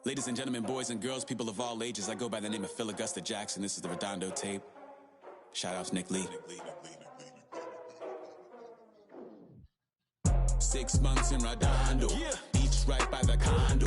Ladies and gentlemen, boys and girls, people of all ages, I go by the name of Phil Augusta Jackson. This is the Redondo tape. Shout out to Nick Lee. 6 months in Redondo, beach right by the condo.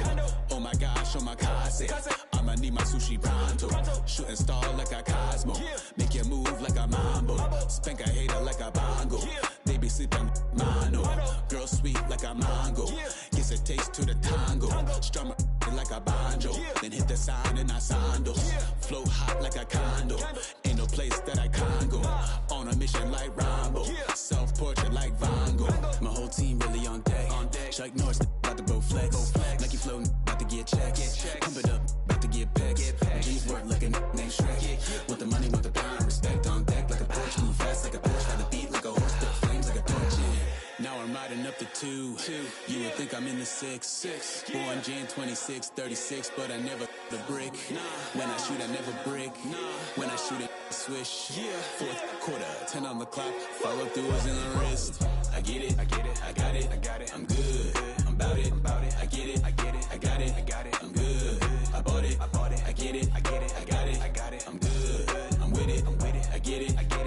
Oh my gosh, oh my kase, I'ma need my sushi pronto. Shooting star like a Cosmo, make you move like a mambo. Spank a hater like a bongo. They be sleeping mano. Girl sweet like a mango. Gives a taste to the tango. Strum like a banjo. Then hit the sign in our sandals. Flow hot like a condo. Ain't no place that I can't go. On a mission like Rambo. Self-portrait like Van Gogh. My whole team really on deck. Chuck Norris about to bow flex. Nike floating about to get checks. Pump it up, about to get pecs. G's work like a named Shrek. Want the money, want the power, respect on deck like a Porsche. Move fast like a Porsche. Got the beat like a horse. Spit flames like a torch. Now I'm riding up the 2. You would think I'm in the 6. Born Jan 26, 36, but I never the brick. When I shoot, I never brick. When I shoot it, swish. 4th quarter, 10 on the clock. Follow through is in the wrist. I get it, I got it, I'm good, I'm about it, I get it, I got it, I'm good, I bought it, I get it, I got it, I'm good, I'm with it, I get it, I got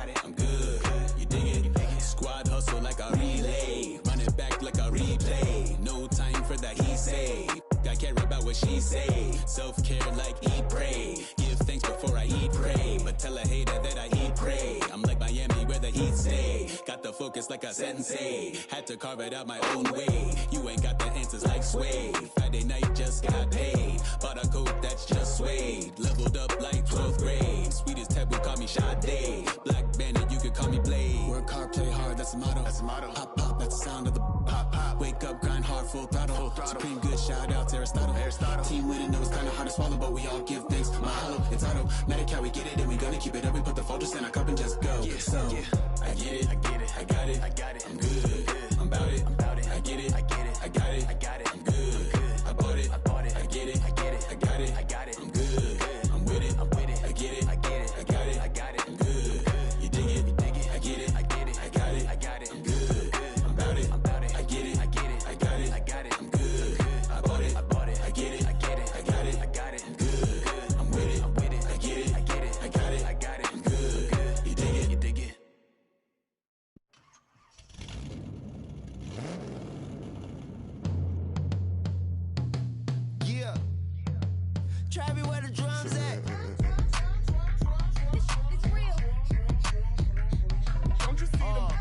it, I'm good, you dig it, squad hustle like a relay, run it back like a replay, no time for that he say, I care about what she say, self-care like eat, pray, give thanks before I eat, pray, but tell a hater that I eat, pray, I'm like Miami where the heat stay, got the focus like a sensei, had to carve it out my own way, you ain't got the answers like Sway, Friday night just got paid, bought a coat that's just suede, leveled up like 12th grade, sweetest taboo call me Sade, Black Bandit you could call me Blade, work hard play hard that's the motto, pop pop that's the sound of the pop pop, wake up grind hard full throttle, supreme good shout out to Aristotle, team winning knows kinda hard to swallow but we all give thanks, mahalo, it's automatic how we get it and we gonna keep it up, we put the folders in our cup and just go, I get it, I got it, I'm good, I'm about it, I get it, I got it, I'm good, I bought it, I get it, I got it, I'm good, I'm with it, I get it, I got it, I'm good, you dig it, I get it, I got it, I'm good, I'm about it, I get it, I got it, I'm good, I bought it, I get it, I got it, I'm good, I'm with it, I get it, I got it, I'm good, you dig it. Yeah. Travis, where the drums at? It's real. Don't you see them?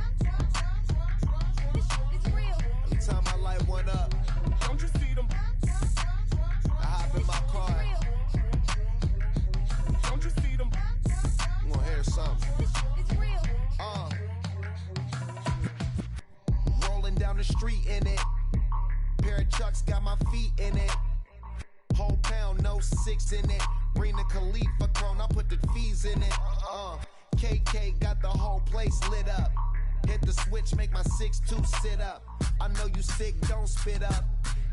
It's real. Every time I light one up, don't you see them? I hop in my car. Don't you see them? I'm gonna hear something. It's real. Rolling down the street in it. Pair of Chucks got my feet in it. Whole pound, no 6 in it. Bring the Khalifa clone, I put the fees in it. KK got the whole place lit up. Hit the switch, make my 6'2" sit up. I know you sick, don't spit up.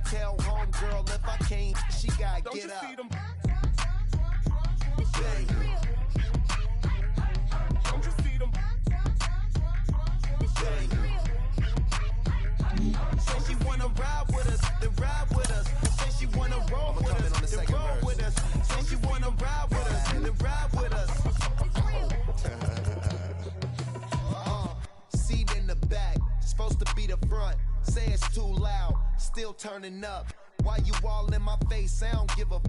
Tell homegirl if I can't, she gotta Don't get you up. see them? Bang. Don't you see them? Bang. Say she wanna ride with us, then ride with us. Say she wanna roll with us, then roll with us. Say she wanna ride with us, then ride with us. Seat in the back, supposed to be the front. Say it's too loud, still turning up. Why you all in my face? I don't give a f.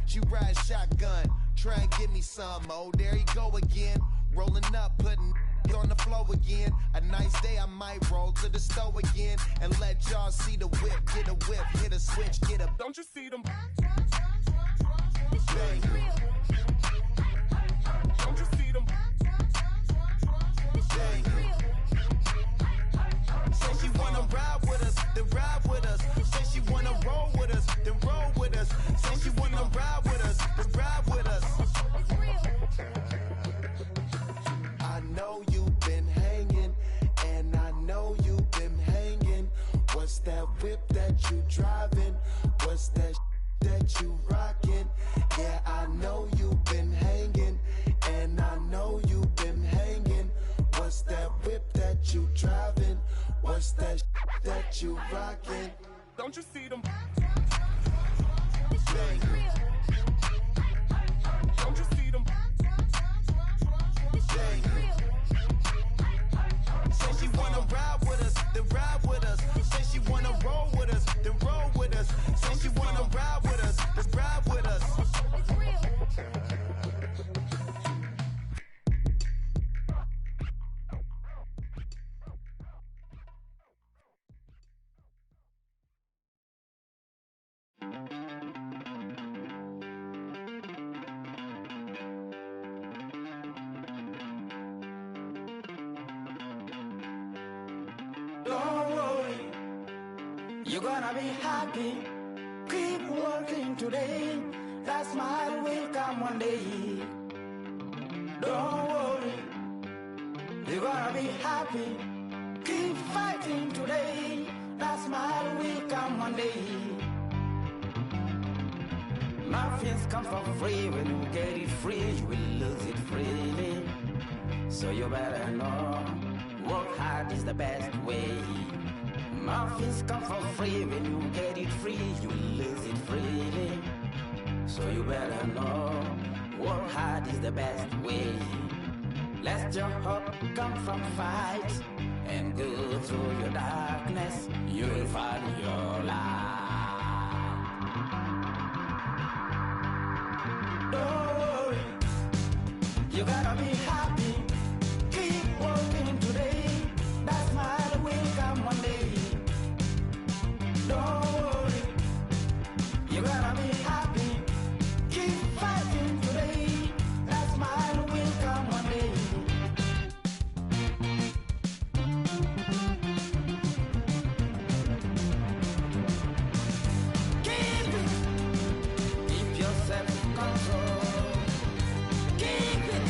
She ride shotgun, try and give me some. Oh, there he go again. Rolling up, putting on the floor again. A nice day, I might roll to the store again and let y'all see the whip. Get a whip, hit a switch, get a. Don't you see them? Bang. Don't you see them? Bang. Say she wanna ride with us, then ride with us. Say she wanna roll with us, then roll with us. Say she wanna ride with us, then ride with us. I know you've been hanging, and I know you've been hanging. What's that whip that you driving? What's that that you rocking? Yeah, I know you've been hanging, and I know you've been hanging. What's that whip that you driving? What's that that you rocking? Don't you see them? Don't you see them? Say she wanna ride with us, then ride with us. Say she wanna roll with us, then roll with us. Say she wanna ride with us, then ride with us. Don't worry, you're gonna be happy. Keep working today. That smile will come one day. Don't worry, you're gonna be happy. Keep fighting today. That smile will come one day. Muffins come for free. When you get it free, you will lose it freely. So you better know, work hard is the best way. Muffins come for free. When you get it free, you will lose it freely. So you better know, work hard is the best way. Let your hope come from fight and go through your darkness. You will find your light. Don't worry, you gotta be happy. Keep working today. That smile will come one day. Don't worry, you gotta be happy. Keep fighting today. That smile will come one day. Keep it. Keep yourself in control. Keep it.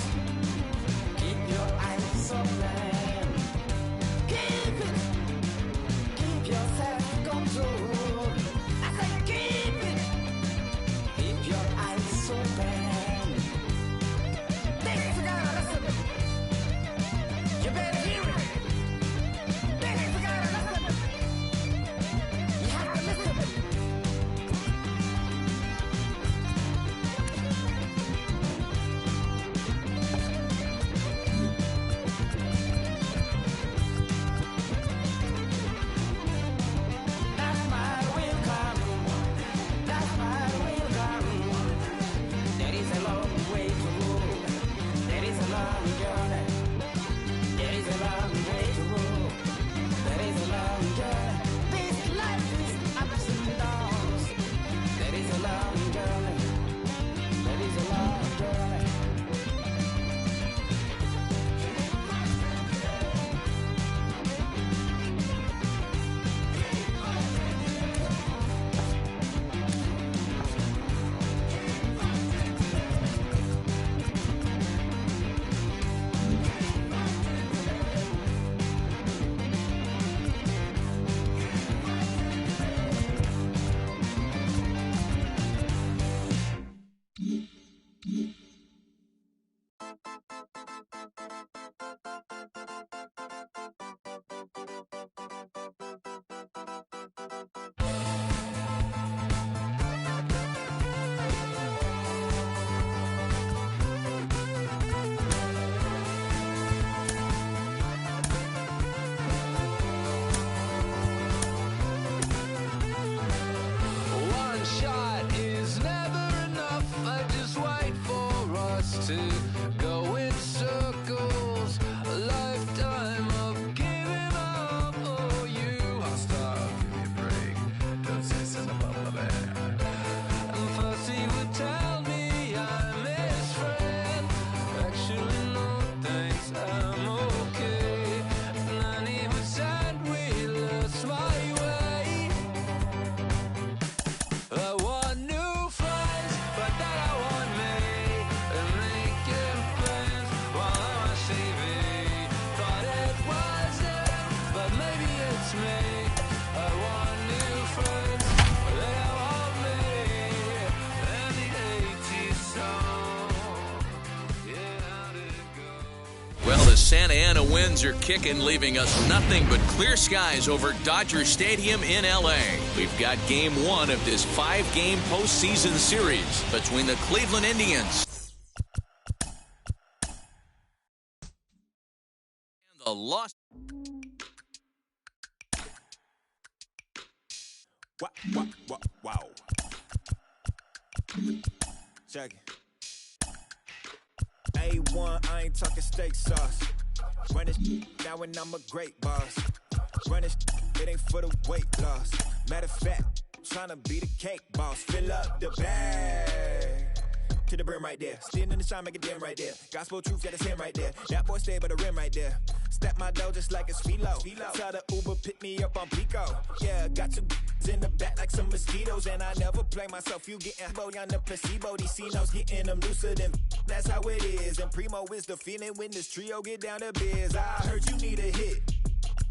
Santa Ana winds are kicking, leaving us nothing but clear skies over Dodger Stadium in LA. We've got game one of this 5-game postseason series between the Cleveland Indians and the Los. Wow. Check it. A1, I ain't talking steak sauce. Run this now when I'm a great boss. Run this, it ain't for the weight loss. Matter of fact, tryna be the cake boss. Fill up the bag to the brim right there. Standing in the shine, make it dim right there. Gospel truth, got his hand right there. That boy stay by the rim right there. Step my dough just like it's philo. Tell the Uber pick me up on Pico. Yeah, got two in the back like some mosquitoes, and I never play myself. You getting boy on the placebo. These C-notes getting them looser than. That's how it is. And Primo is the feeling when this trio get down to biz. I heard you need a hit.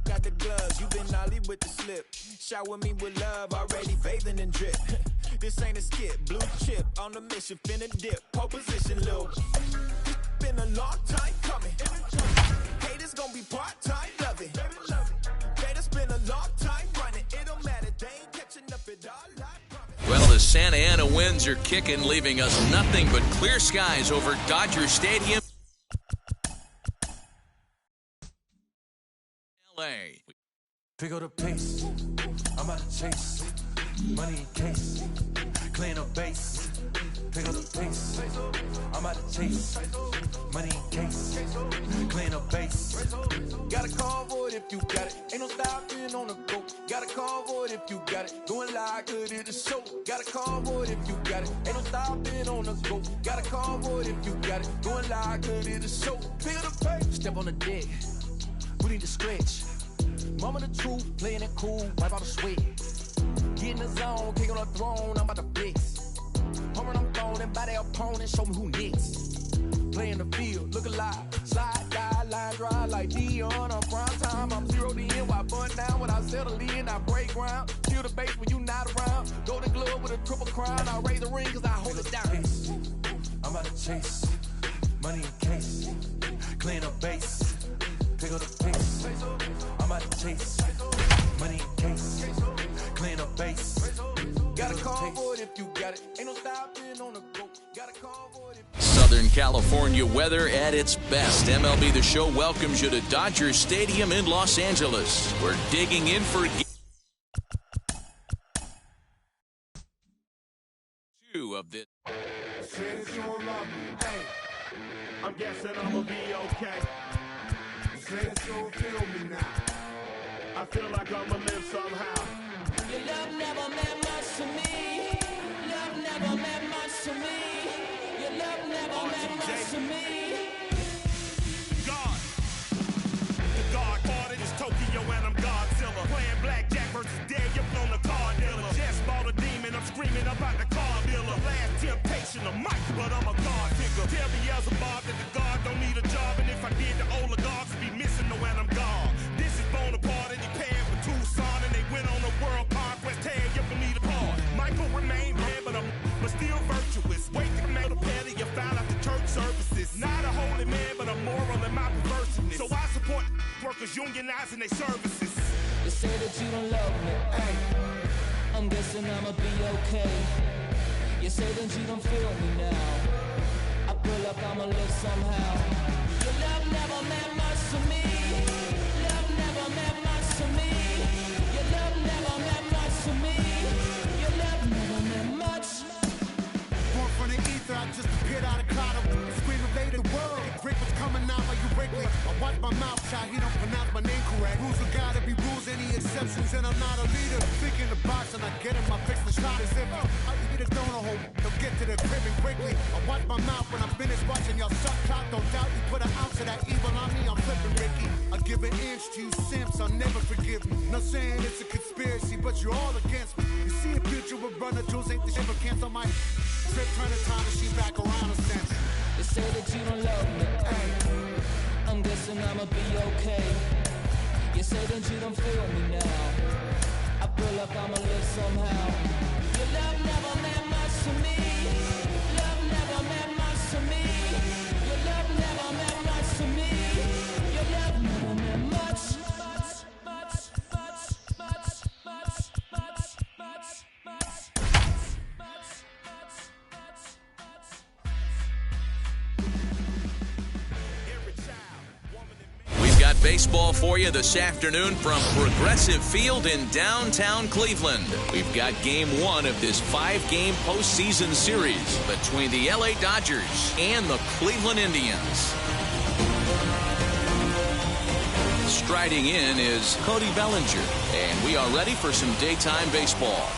Got the gloves, you been nolly with the slip. Shower me with love, already bathing and drip. This ain't a skip, blue chip on the mission, finna dip. Pole position, little. Been a long time coming. Haters gonna be part-time loving. Haters been a long time running. It don't matter, they ain't catching up at all. Well, the Santa Ana winds are kicking, leaving us nothing but clear skies over Dodger Stadium. LA. Pick up the pace, I'm out to chase. Money in case, clean up base. Pick up the pace, I'm out to chase. Money in case, clean up base. Got a call for it if you got it. Ain't no stopping on the go. Got a call for it if you got it. Going live, good at the show. Got a call for it if you got it. Ain't no stopping on the go. Got a call for it if you got it. Going live, good at the show. Pick up the pace. Step on the deck, we need to stretch. Mama the truth, playing it cool, wipe out the sweat. Get in the zone, king on the throne, I'm about to flex. Hammer them phone and by their opponent, show me who next. Play in the field, look alive. Slide, die, line, dry like Dion on prime time. I'm 0 to end, while bun down when I settle in. I break ground, feel the bass when you not around. Golden glove with a triple crown, I raise the ring cause I hold it down. I'm about to chase, money in case, clean up base. Pick up the pace, I'm out to chase. Money in case, clean up base. Got a call for it if you got it. Ain't no stopping on the go. Got a call for it if Southern California weather at its best. MLB The Show welcomes you to Dodger Stadium in Los Angeles. We're digging in for two of this. I'm guessing I'ma be okay. Feel me now. I feel like I'ma live somehow. Your love never meant much to me. Love never meant much to me. Your love never meant much to me. God. The God parted is Tokyo and I'm Godzilla. Playing blackjack versus dead, you're on the car dealer. Just bought a demon, I'm screaming about the car dealer. Last temptation of Mike, but I'm a God figure. Tell me as a Bob that the God don't need a job. And if I did, the oligarchs would be missing the when I'm gone. This is Bonaparte and he paired with Tucson. And they went on a world conquest, tag you for me to part. Michael remained bad, but still virtuous. Wait to make the petty, you found out the church services. Not a holy man, but a moral in my perverseness. So I support workers unionizing their services. You say that you don't love me. Hey, I'm guessing I'ma be okay. You say that you don't feel me now. I feel like I'ma live somehow. Your love never meant much to me. Love never meant much to me. Your love never meant much to me. Your love never meant much. Born from the ether, I just appeared out of cloud. Scream invaded the world. Rick was coming out like you Wrigley. I watch my mouth shot, he don't pronounce my name correct. Rules are gotta be rules, any exceptions, and I'm not a leader. Think in the box and I get in my fix the shot is empty. I eat a donut hole, don't get to the crib and quickly. I watch my mouth when I'm finished watching y'all suck clock. Don't doubt you put an ounce of that evil on me, I'm flipping Ricky. I give an inch to you simps, I'll never forgive me. Not saying it's a conspiracy, but you're all against me. You see a future with runner jewels, ain't the shit but cancel my trip, turn the time machine back around a sense. You say that you don't love me. Hey, I'm guessing I'ma be okay. You say that you don't feel me now. I feel like I'ma live somehow. Your love never meant much to me. Love never meant much to me. Your love never meant much to me. got baseball for you this afternoon from Progressive Field in downtown Cleveland. We've got game 1 of this 5-game postseason series between the LA Dodgers and the Cleveland Indians. Striding in is Cody Bellinger, and we are ready for some daytime baseball.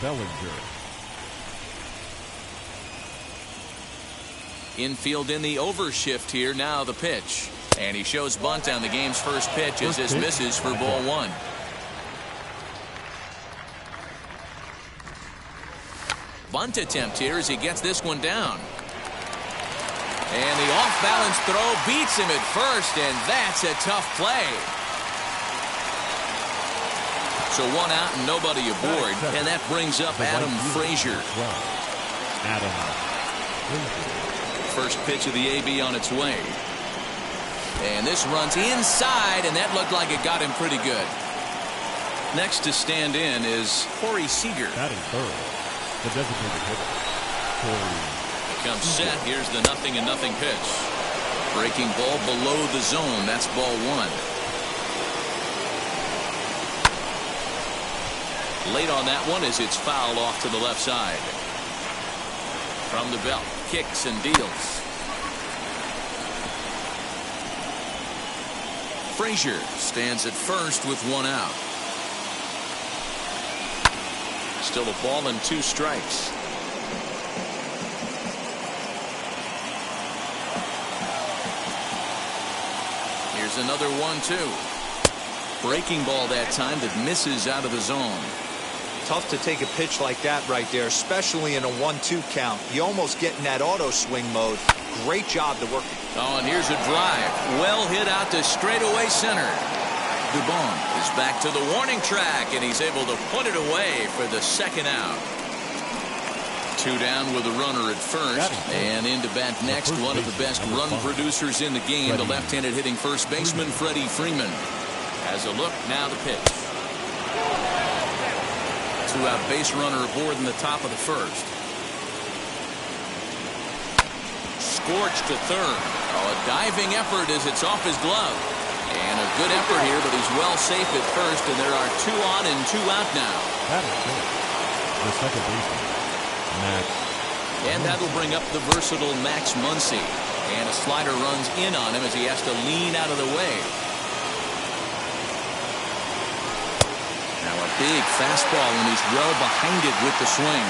Bellinger. Infield in the overshift here. Now the pitch. And he shows bunt on the game's first pitch as this misses for ball 1. Bunt attempt here as he gets this one down. And the off-balance throw beats him at first, and that's a tough play. So 1 out and nobody aboard, and that brings up Adam Frazier. First pitch of the AB on its way. And this runs inside, and that looked like it got him pretty good. Next to stand in is Corey Seager. Batting third, the designated hitter, Corey. Comes set. Here's the 0-0 pitch. Breaking ball below the zone. That's ball 1. Late on that one as it's fouled off to the left side. From the belt, kicks and deals. Frazier stands at first with 1 out. Still a ball and 2 strikes. Here's another 1-2. Breaking ball that time that misses out of the zone. Tough to take a pitch like that right there, especially in a 1-2 count. You almost get in that auto swing mode. Great job to work. Oh, and here's a drive. Well hit out to straightaway center. Dubon is back to the warning track, and he's able to put it away for the 2nd out. 2 down with a runner at first, and in to bat next, one of the best run producers in the game, the left-handed hitting first baseman Freddie Freeman. Has a look, now the pitch. 2-out base runner aboard in the top of the first. Scorched to third. Oh, a diving effort as it's off his glove. And a good effort here, but he's well safe at first, and there are 2 on and 2 out now. That is good. The second baseman, Max. And that'll bring up the versatile Max Muncy. And a slider runs in on him as he has to lean out of the way. Now a big fastball, and he's well behind it with the swing.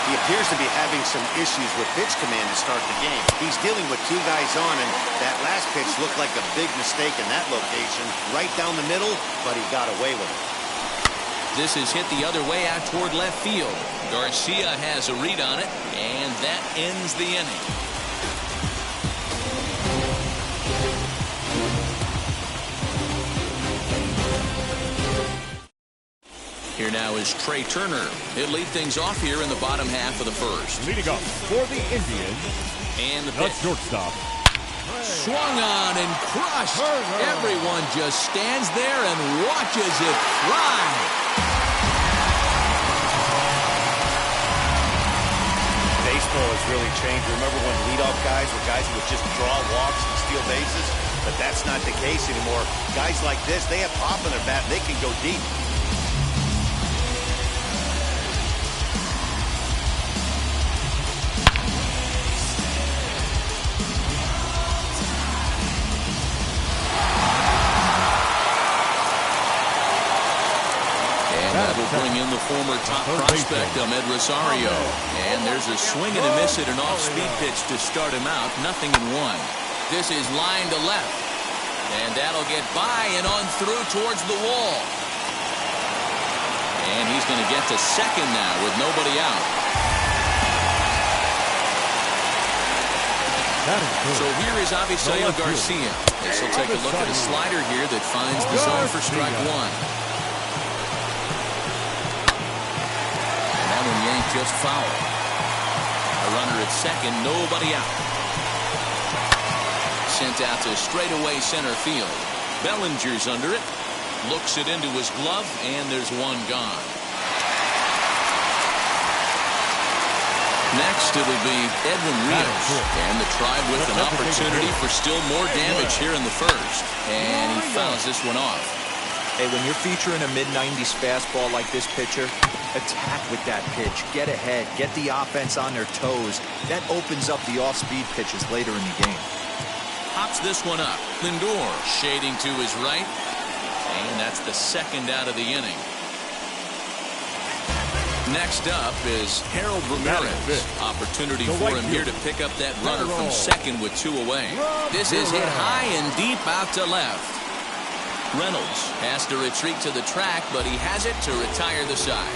He appears to be having some issues with pitch command to start the game. He's dealing with 2 guys on, and that last pitch looked like a big mistake in that location. Right down the middle, but he got away with it. This is hit the other way out toward left field. Garcia has a read on it, and that ends the inning. Here now is Trey Turner. He'll lead things off here in the bottom half of the first. Leading up for the Indians, and the pitch. Shortstop. Swung on and crushed. Everyone just stands there and watches it fly. Baseball has really changed. Remember when leadoff guys were guys who would just draw walks and steal bases? But that's not the case anymore. Guys like this, they have pop in their bat. They can go deep. Bring in the former top prospect, Ahmed Rosario. And there's a swing and a miss at an off-speed pitch to start him out. 0-1. This is line to left. And that'll get by and on through towards the wall. And he's going to get to second now with nobody out. So here is Avisail Garcia. This will take a look at a slider here that finds the zone for strike 1. Just foul. A runner at second, nobody out. Sent out to straightaway center field. Bellinger's under it. Looks it into his glove, and there's one gone. Next, it'll be Edwin Rios, and the Tribe with an opportunity for still more damage here in the first. And he fouls this one off. Hey, when you're featuring a mid-90s fastball like this pitcher, attack with that pitch. Get ahead. Get the offense on their toes. That opens up the off-speed pitches later in the game. Pops this one up. Lindor shading to his right. And that's the second out of the inning. Next up is Harold Ramirez. Opportunity for him here to pick up that runner from second with 2 away. This is hit high and deep out to left. Reynolds has to retreat to the track, but he has it to retire the side.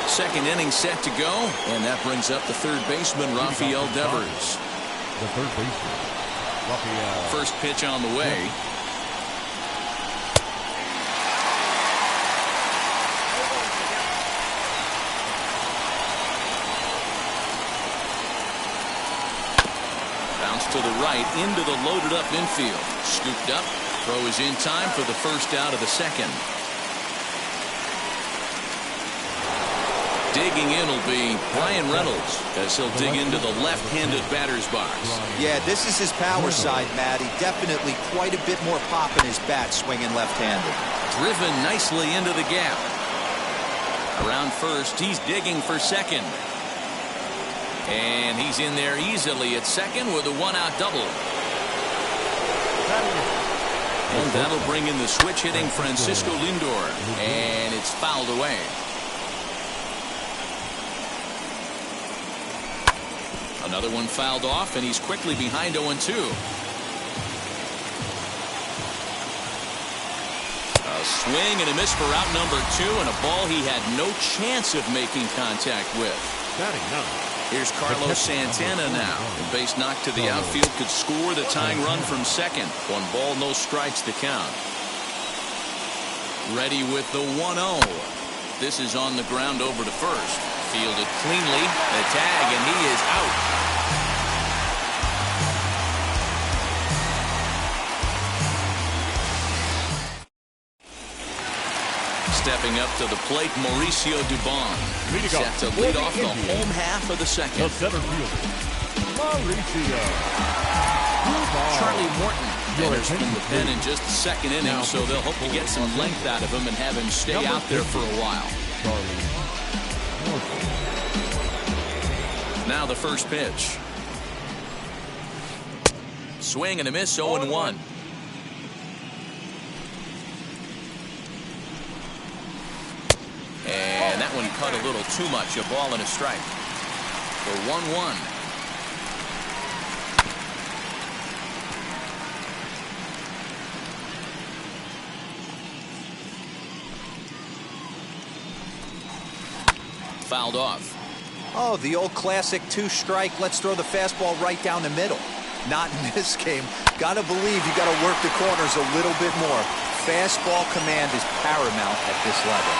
Second inning set to go, and that brings up the third baseman, Rafael Devers. The third baseman, Rafael. First pitch on the way. To the right into the loaded up infield. Scooped up. Throw is in time for the first out of the second. Digging in will be Brian Reynolds as he'll dig into the left-handed batter's box. Yeah, this is his power side, Matty. Definitely quite a bit more pop in his bat swinging left-handed. Driven nicely into the gap. Around first, he's digging for second. And he's in there easily at second with a one-out double. And that'll bring in the switch-hitting Francisco Lindor. And it's fouled away. Another one fouled off, and he's quickly behind 0-2. A swing and a miss for out number 2, and a ball he had no chance of making contact with. Here's Carlos Santana now. A base knock to the outfield could score the tying run from second. 1 ball, no strikes to count. Ready with the 1-0. This is on the ground over to first. Fielded cleanly. The tag, and he is out. Stepping up to the plate, Mauricio Dubon. Set to lead off the home half of the second. The center fielder, Mauricio Dubon. Charlie Morton enters from the pen in just the second inning, so they'll hope to get some length out of him and have him stay out there for a while. Now the first pitch. Swing and a miss, 0-1. And that one cut a little too much. A ball and a strike. For 1-1. Fouled off. Oh, the old classic 2-strike. Let's throw the fastball right down the middle. Not in this game. Gotta believe you gotta work the corners a little bit more. Fastball command is paramount at this level.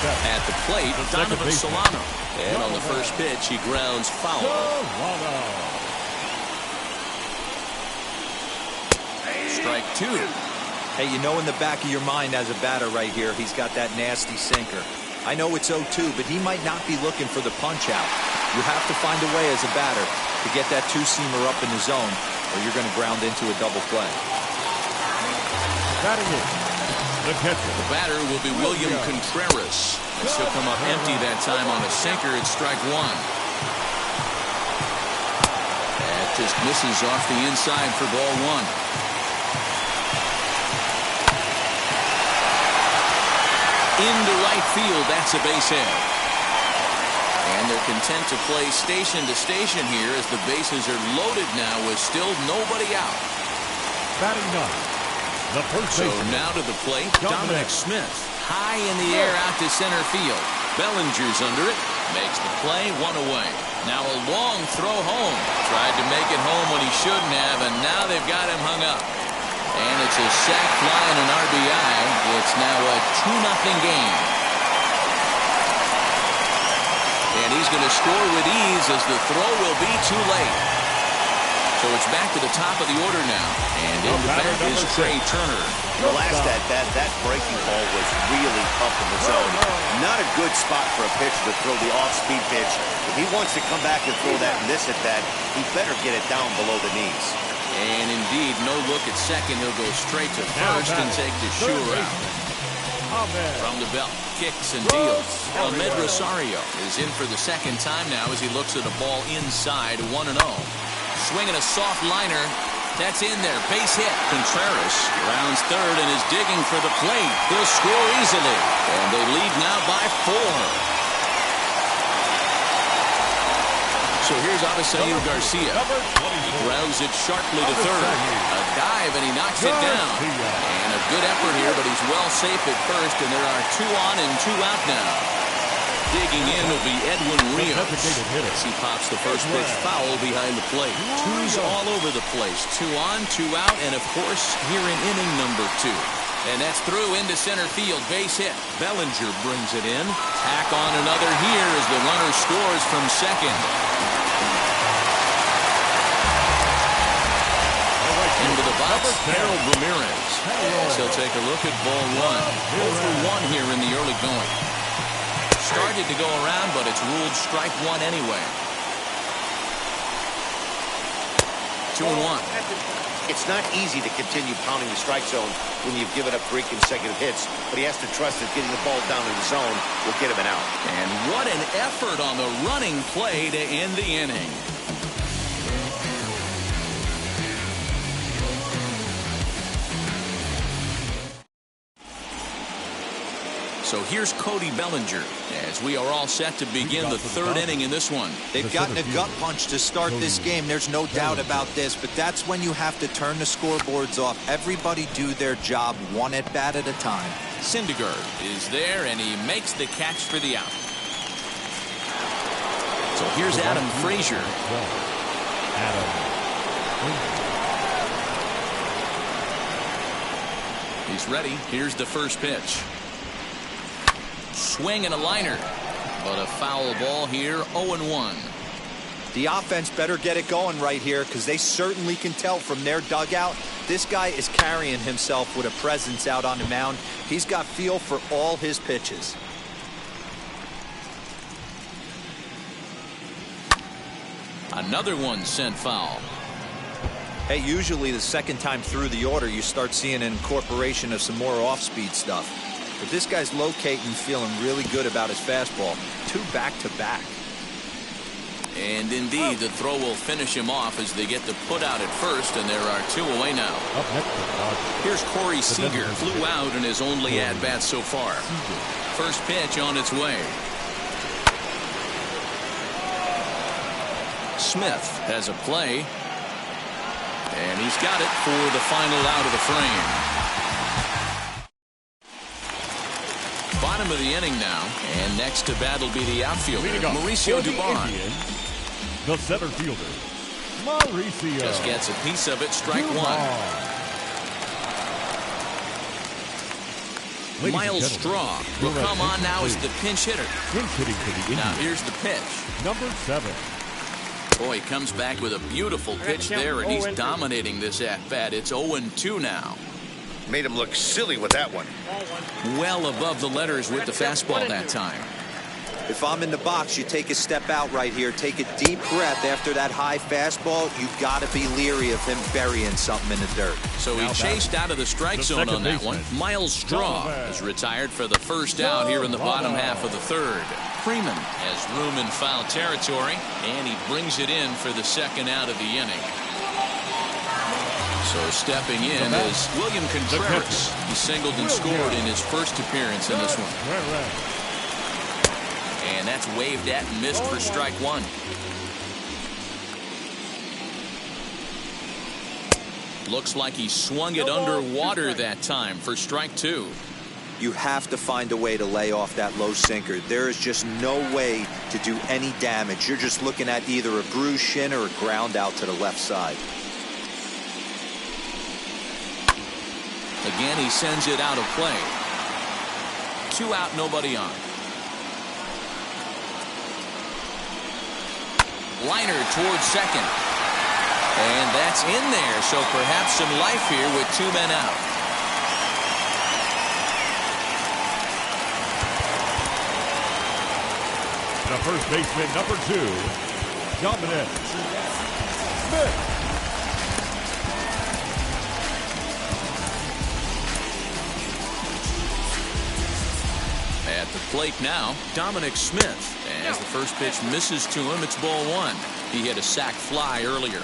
At the plate, Donovan Solano. And on the first pitch, he grounds foul. Strike 2. Hey, you know in the back of your mind as a batter right here, he's got that nasty sinker. I know it's 0-2, but he might not be looking for the punch out. You have to find a way as a batter to get that 2-seamer up in the zone, or you're going to ground into a double play. Batting in, the catcher. The batter will be William Contreras. As he'll come up empty that time on a sinker. It's strike 1. That just misses off the inside for ball 1. Into right field, that's a base hit. And they're content to play station to station here as the bases are loaded now with still nobody out. Batting 9, the first So baseman. now to the plate, Dominic Smith. High in the air out to center field. Bellinger's under it. Makes the play, 1 away. Now a long throw home. Tried to make it home when he shouldn't have, and now they've got him hung up. And it's a sac fly and an RBI. It's now a 2-0 game. And he's going to score with ease as the throw will be too late. So it's back to the top of the order now. And in the back is Trey Turner. The last that breaking ball was really up in the zone. Not a good spot for a pitcher to throw the off-speed pitch. If he wants to come back and throw that and miss at that, he better get it down below the knees. And indeed, no look at second. He'll go straight to first and take the sure out. From the belt, kicks and deals. Ahmed Rosario is in for the second time now as he looks at a ball inside 1-0. Swinging a soft liner. That's in there. Base hit. Contreras rounds third and is digging for the plate. He'll score easily. And they lead now by 4. So here's Avisail Garcia. He grounds it sharply to third. A dive and he knocks it down. And a good effort here, but he's well safe at first. And there are 2 on and 2 out now. Digging in will be Edwin Rios as he pops the first pitch foul behind the plate. 2s all over the place. 2 on, 2 out, and of course here in inning number 2. And that's through into center field. Base hit. Bellinger brings it in. Tack on another here as the runner scores from second. Into the box, Harold Ramirez. So take a look at ball 1. 0 for 1 here in the early going. Started to go around, but it's ruled strike 1 anyway. 2-1. It's not easy to continue pounding the strike zone when you've given up 3 consecutive hits, but he has to trust that getting the ball down in the zone will get him an out. And what an effort on the running play to end the inning. So here's Cody Bellinger as we are all set to begin the 3rd inning in this one. They've gotten a gut punch to start this game. There's no doubt about this, but that's when you have to turn the scoreboards off. Everybody do their job 1 at bat at a time. Syndergaard is there, and he makes the catch for the out. So here's Adam Frazier. He's ready. Here's the first pitch. Swing and a liner, but a foul ball here. 0-1. The offense better get it going right here because they certainly can tell from their dugout this guy is carrying himself with a presence out on the mound. He's got feel for all his pitches. Another one sent foul. Hey, usually the second time through the order you start seeing an incorporation of some more off-speed stuff. But this guy's locating, feeling really good about his fastball. 2 back-to-back. And indeed, the throw will finish him off as they get the put out at first, and there are 2 away now. Here's Corey Seager, flew out in his only at-bat so far. First pitch on its way. Smith has a play, and he's got it for the final out of the frame. Bottom of the inning now, and next to bat will be the outfielder, Mauricio Dubon. The center fielder, Mauricio. Just gets a piece of it, strike 1. Miles Straw will come on now as the pinch hitter. Now here's the pitch. Number 7. Boy, he comes back with a beautiful pitch there, and he's dominating this at-bat. It's 0-2 now. Made him look silly with that one. Well above the letters with the fastball that time. If I'm in the box, you take a step out right here. Take a deep breath after that high fastball. You've got to be leery of him burying something in the dirt. So he chased out of the strike zone on that one. Miles Straw is retired for the first out here in the bottom half of the 3rd. Freeman has room in foul territory, and he brings it in for the second out of the inning. So stepping in is William Contreras. He singled and scored in his first appearance in this one. And that's waved at and missed for strike 1. Looks like he swung it underwater that time for strike 2. You have to find a way to lay off that low sinker. There is just no way to do any damage. You're just looking at either a bruised shin or a ground out to the left side. Again, he sends it out of play. 2 out, nobody on. Liner towards second. And that's in there, so perhaps some life here with 2 men out. The first baseman, number 2, Dominic Smith. At the plate now, Dominic Smith. As the first pitch misses to him, it's ball 1. He hit a sac fly earlier.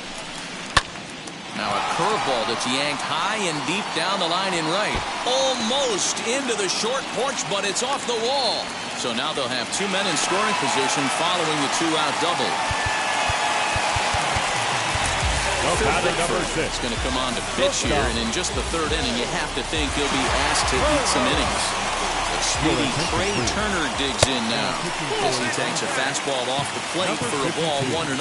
Now a curveball that's yanked high and deep down the line in right. Almost into the short porch, but it's off the wall. So now they'll have 2 men in scoring position following the 2-out double. Number 6. It's going to come on to pitch here, and in just the 3rd inning, you have to think he'll be asked to eat some innings. The speedy Trey Turner digs in now as he takes a fastball off the plate for a ball 1-0.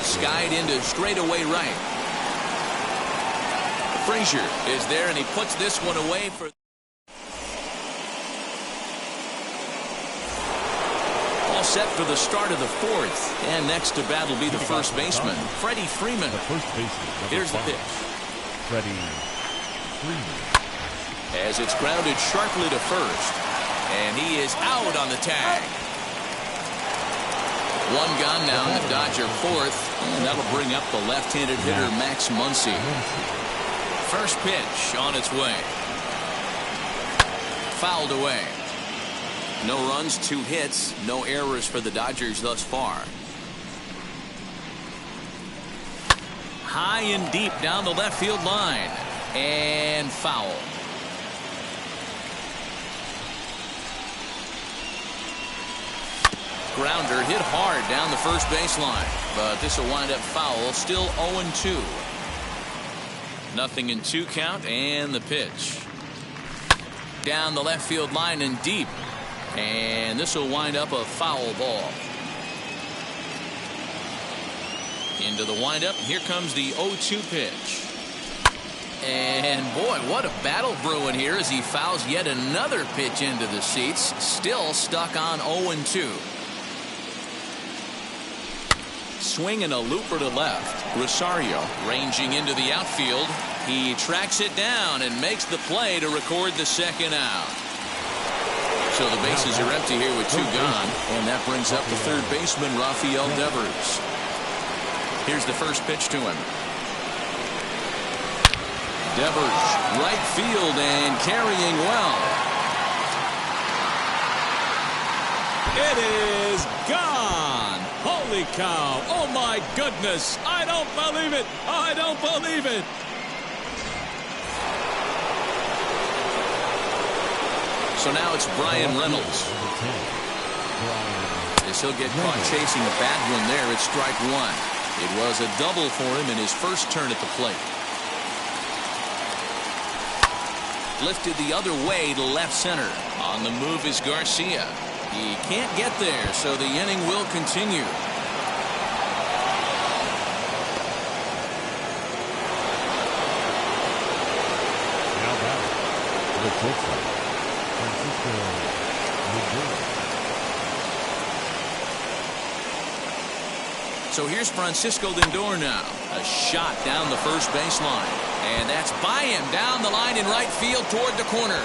Skied into straightaway right. Frazier is there, and he puts this one away for. All set for the start of the 4th, and next to bat will be the first baseman, Freddie Freeman. The first baseman. Here's the pitch. Freddie Freeman. As it's grounded sharply to first, and he is out on the tag. 1 gone now in the Dodger 4th, and that'll bring up the left-handed hitter Max Muncy. First pitch on its way. Fouled away. No runs, 2 hits, no errors for the Dodgers thus far. High and deep down the left field line, and foul. Grounder hit hard down the first baseline, but this will wind up foul. Still 0-2. 0-2 count, and the pitch. Down the left field line and deep, and this will wind up a foul ball. Into the windup. Here comes the 0-2 pitch. And boy, what a battle brewing here as he fouls yet another pitch into the seats. Still stuck on 0-2. Swing and a looper to left. Rosario ranging into the outfield. He tracks it down and makes the play to record the 2nd out. So the bases are empty here with 2 gone, and that brings up the 3rd baseman, Rafael Devers. Here's the first pitch to him. Devers, right field and carrying well. It is gone. Holy cow. Oh, my goodness. I don't believe it. I don't believe it. So now it's Brian Reynolds. As he'll get caught chasing a bad one there, it's strike 1. It was a double for him in his first turn at the plate. Lifted the other way to left center. On the move is Garcia. He can't get there, so the inning will continue. Now back to the shortstop, Francisco Lindor. So here's Francisco Lindor now. A shot down the first baseline. And that's by him down the line in right field toward the corner.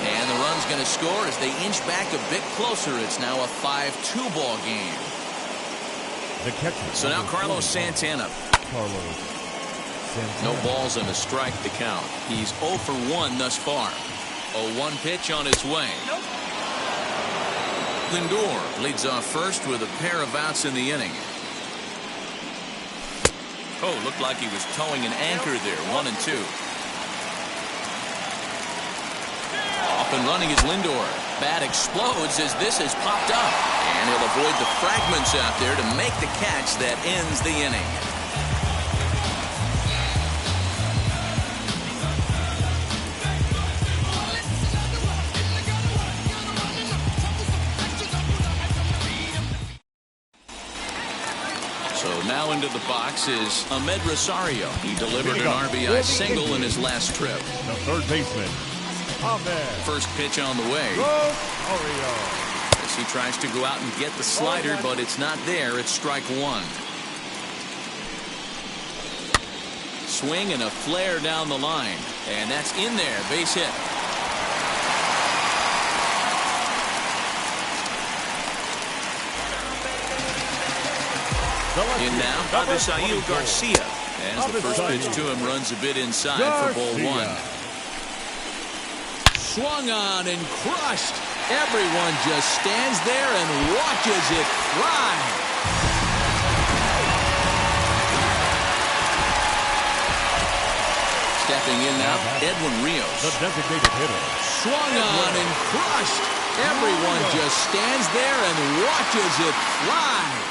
And the run's going to score as they inch back a bit closer. It's now a 5-2 ball game. The catcher. So now Carlos Santana. No balls and a strike to count. He's 0 for 1 thus far. A 1 pitch on its way. Lindor leads off first with a pair of outs in the inning. Oh, looked like he was towing an anchor there. 1-2. Off and running is Lindor. Bat explodes as this has popped up. And he'll avoid the fragments out there to make the catch that ends the inning. So now into the box is Ahmed Rosario. He delivered an RBI single in his last trip. The 3rd baseman, Ahmed. First pitch on the way. Rosario. As He tries to go out and get the slider, but it's not there. It's strike one. Swing and a flare down the line. And that's in there. Base hit. In now, Abisail Garcia. As the first pitch to him runs a bit inside for ball one. Swung on and crushed. Everyone just stands there and watches it fly. Stepping in now, Edwin Rios. The designated hitter. Swung on and crushed. Everyone just stands there and watches it fly.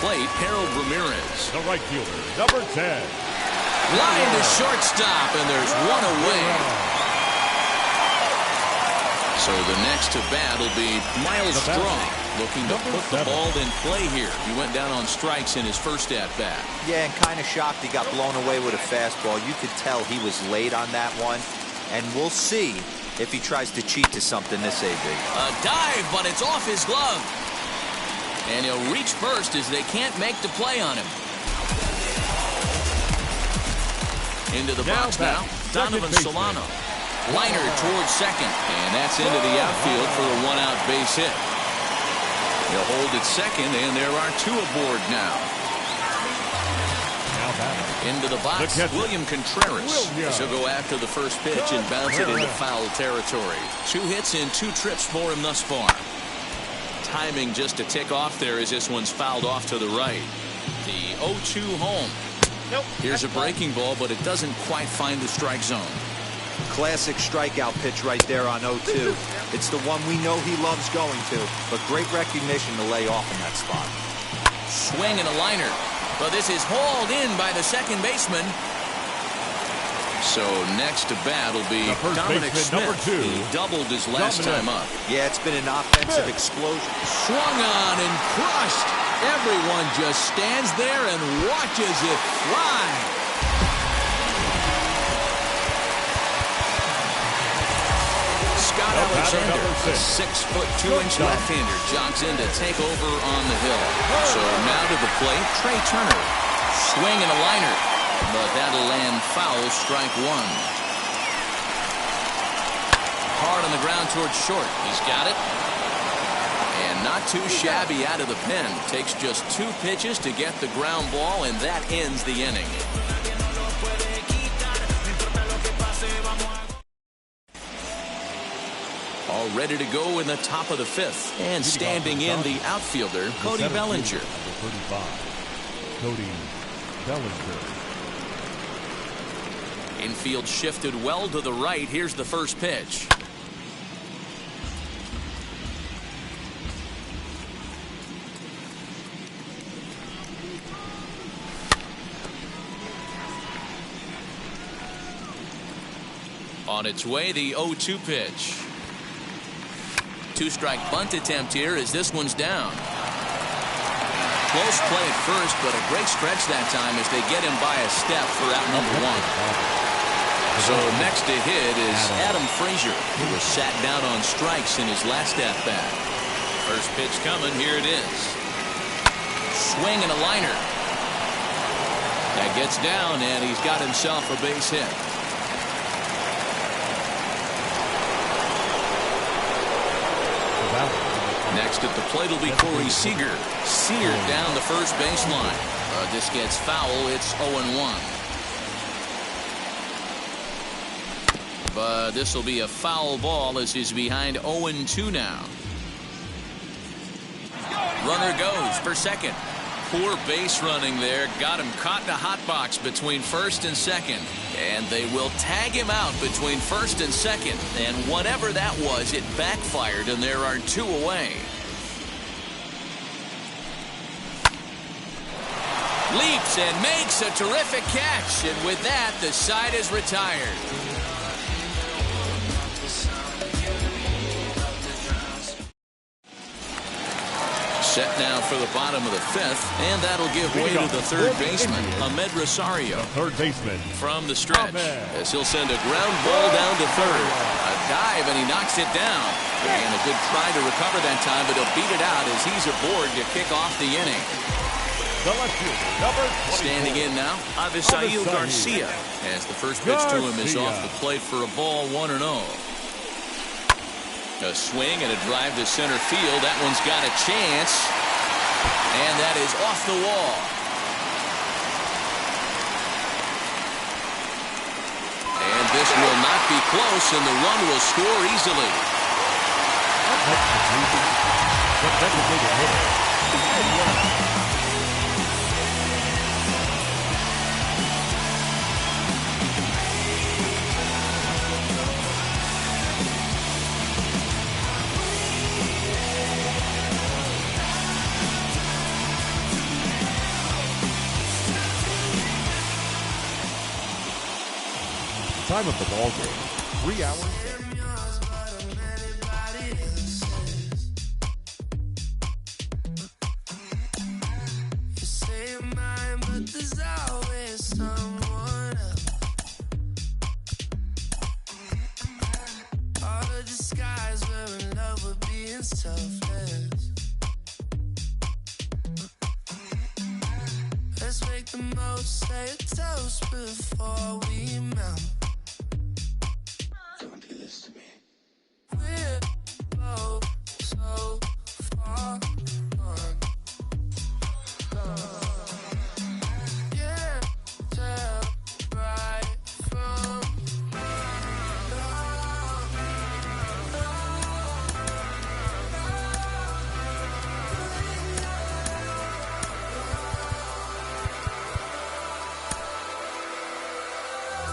Plate, Harold Ramirez. The right fielder, number 10. Line to shortstop, and there's one away. So the next to bat will be Miles Strong, looking to put the ball in play here. He went down on strikes in his first at-bat. Yeah, and kind of shocked he got blown away with a fastball. You could tell he was late on that one, and we'll see if he tries to cheat to something this AB. A dive, but it's off his glove. And he'll reach first as they can't make the play on him. Into the box now, Donovan Solano. Liner towards second, and that's into the outfield for a one-out base hit. He'll hold at second, and there are two aboard now. Into the box, William Contreras. He'll go after the first pitch and bounce it into foul territory. 2 hits in 2 trips for him thus far. Timing just a tick off there as this one's fouled off to the right. The 0-2 home. Here's a breaking ball, but it doesn't quite find the strike zone. Classic strikeout pitch right there on 0-2. It's the one we know he loves going to, but great recognition to lay off in that spot. Swing and a liner, but this is hauled in by the second baseman. So next to bat will be Dominic Smith. Number 2. He doubled his last time up. Yeah, it's been an offensive explosion. Swung on and crushed. Everyone just stands there and watches it fly. Scott Alexander, a 6'2" left-hander, jogs in to take over on the hill. So now to the plate, Trey Turner. Swing and a liner. But that'll land foul, strike one. Hard on the ground towards short. He's got it. And not too shabby out of the pen. Takes just 2 pitches to get the ground ball, and that ends the inning. All ready to go in the top of the 5th. And standing in the outfielder, Cody Bellinger. Number 35, Cody Bellinger. Infield shifted well to the right. Here's the first pitch. On its way, the 0-2 pitch. 2-strike bunt attempt here as this one's down. Close play at first, but a great stretch that time as they get him by a step for out number 1. So next to hit is Adam Frazier, who was sat down on strikes in his last at-bat. First pitch coming, here it is. Swing and a liner. That gets down, and he's got himself a base hit. Next at the plate will be Corey Seager. Seared down the first baseline. This gets foul. It's 0-1. But this will be a foul ball as he's behind 0-2 now. Runner goes for second. Poor base running there. Got him caught in a hot box between first and second. And they will tag him out between first and second. And whatever that was, it backfired, and there are 2 away. Leaps and makes a terrific catch. And with that, the side is retired. Set now now for the bottom of the 5th, and that'll give way to the third baseman, Ahmed Rosario. Third baseman. From the stretch, as he'll send a ground ball down to third. A dive, and he knocks it down. And a good try to recover that time, but he'll beat it out as he's aboard to kick off the inning. Standing in now, Avisail Garcia, as the first pitch to him is off the plate for a ball, 1-0. A swing and a drive to center field. That one's got a chance, and that is off the wall. And this will not be close, and the run will score easily. Time of the ball game, 3 hours. Let's make the most, say a toast before we melt. Don't do this to me. We're both so far gone. Yeah, tell right from you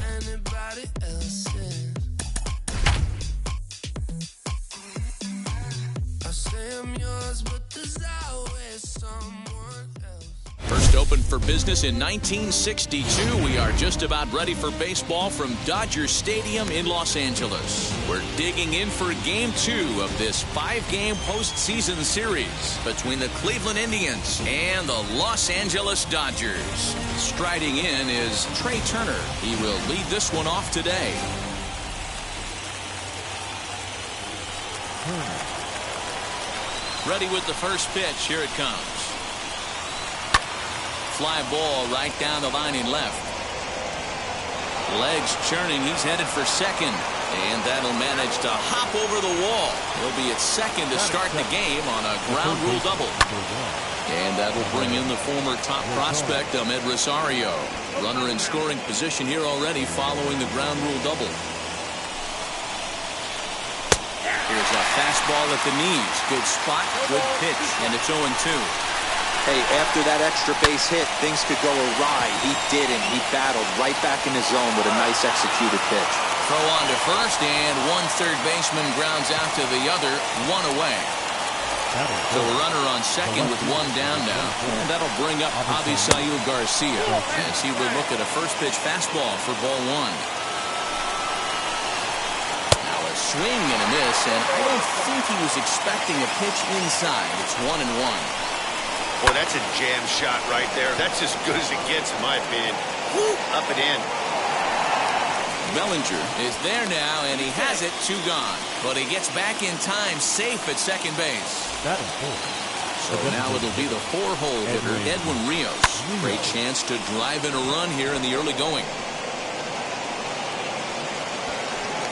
anybody else's. I say I'm yours, but there's always someone else. First opened for business in 1962. We are just about ready for baseball from Dodger Stadium in Los Angeles. We're digging in for Game 2 of this 5-game postseason series between the Cleveland Indians and the Los Angeles Dodgers. Striding in is Trey Turner. He will lead this one off today. Ready with the first pitch. Here it comes. Fly ball right down the line in left. Legs churning. He's headed for second. And that'll manage to hop over the wall. He'll be at second to start the game on a ground rule double. And that'll bring in the former top prospect, Ahmed Rosario. Runner in scoring position here already following the ground rule double. Here's a fastball at the knees. Good spot, good pitch, and it's 0-2. Hey, after that extra base hit, things could go awry. He didn't. He battled right back in his zone with a nice executed pitch. Throw on to first, and one third baseman grounds out to the other, 1 away. So a runner on second with 1 down now. And that'll bring up Avisail Garcia as he will look at a first pitch fastball for ball 1. Now a swing and a miss, and I don't think he was expecting a pitch inside. It's 1-1. Boy, that's a jam shot right there. That's as good as it gets, in my opinion. Woo, up and in. Bellinger is there now, and he has it, 2 gone. But he gets back in time, safe at second base. That is cool. So now it'll be the 4-hole hitter, Edwin Rios. Great chance to drive in a run here in the early going.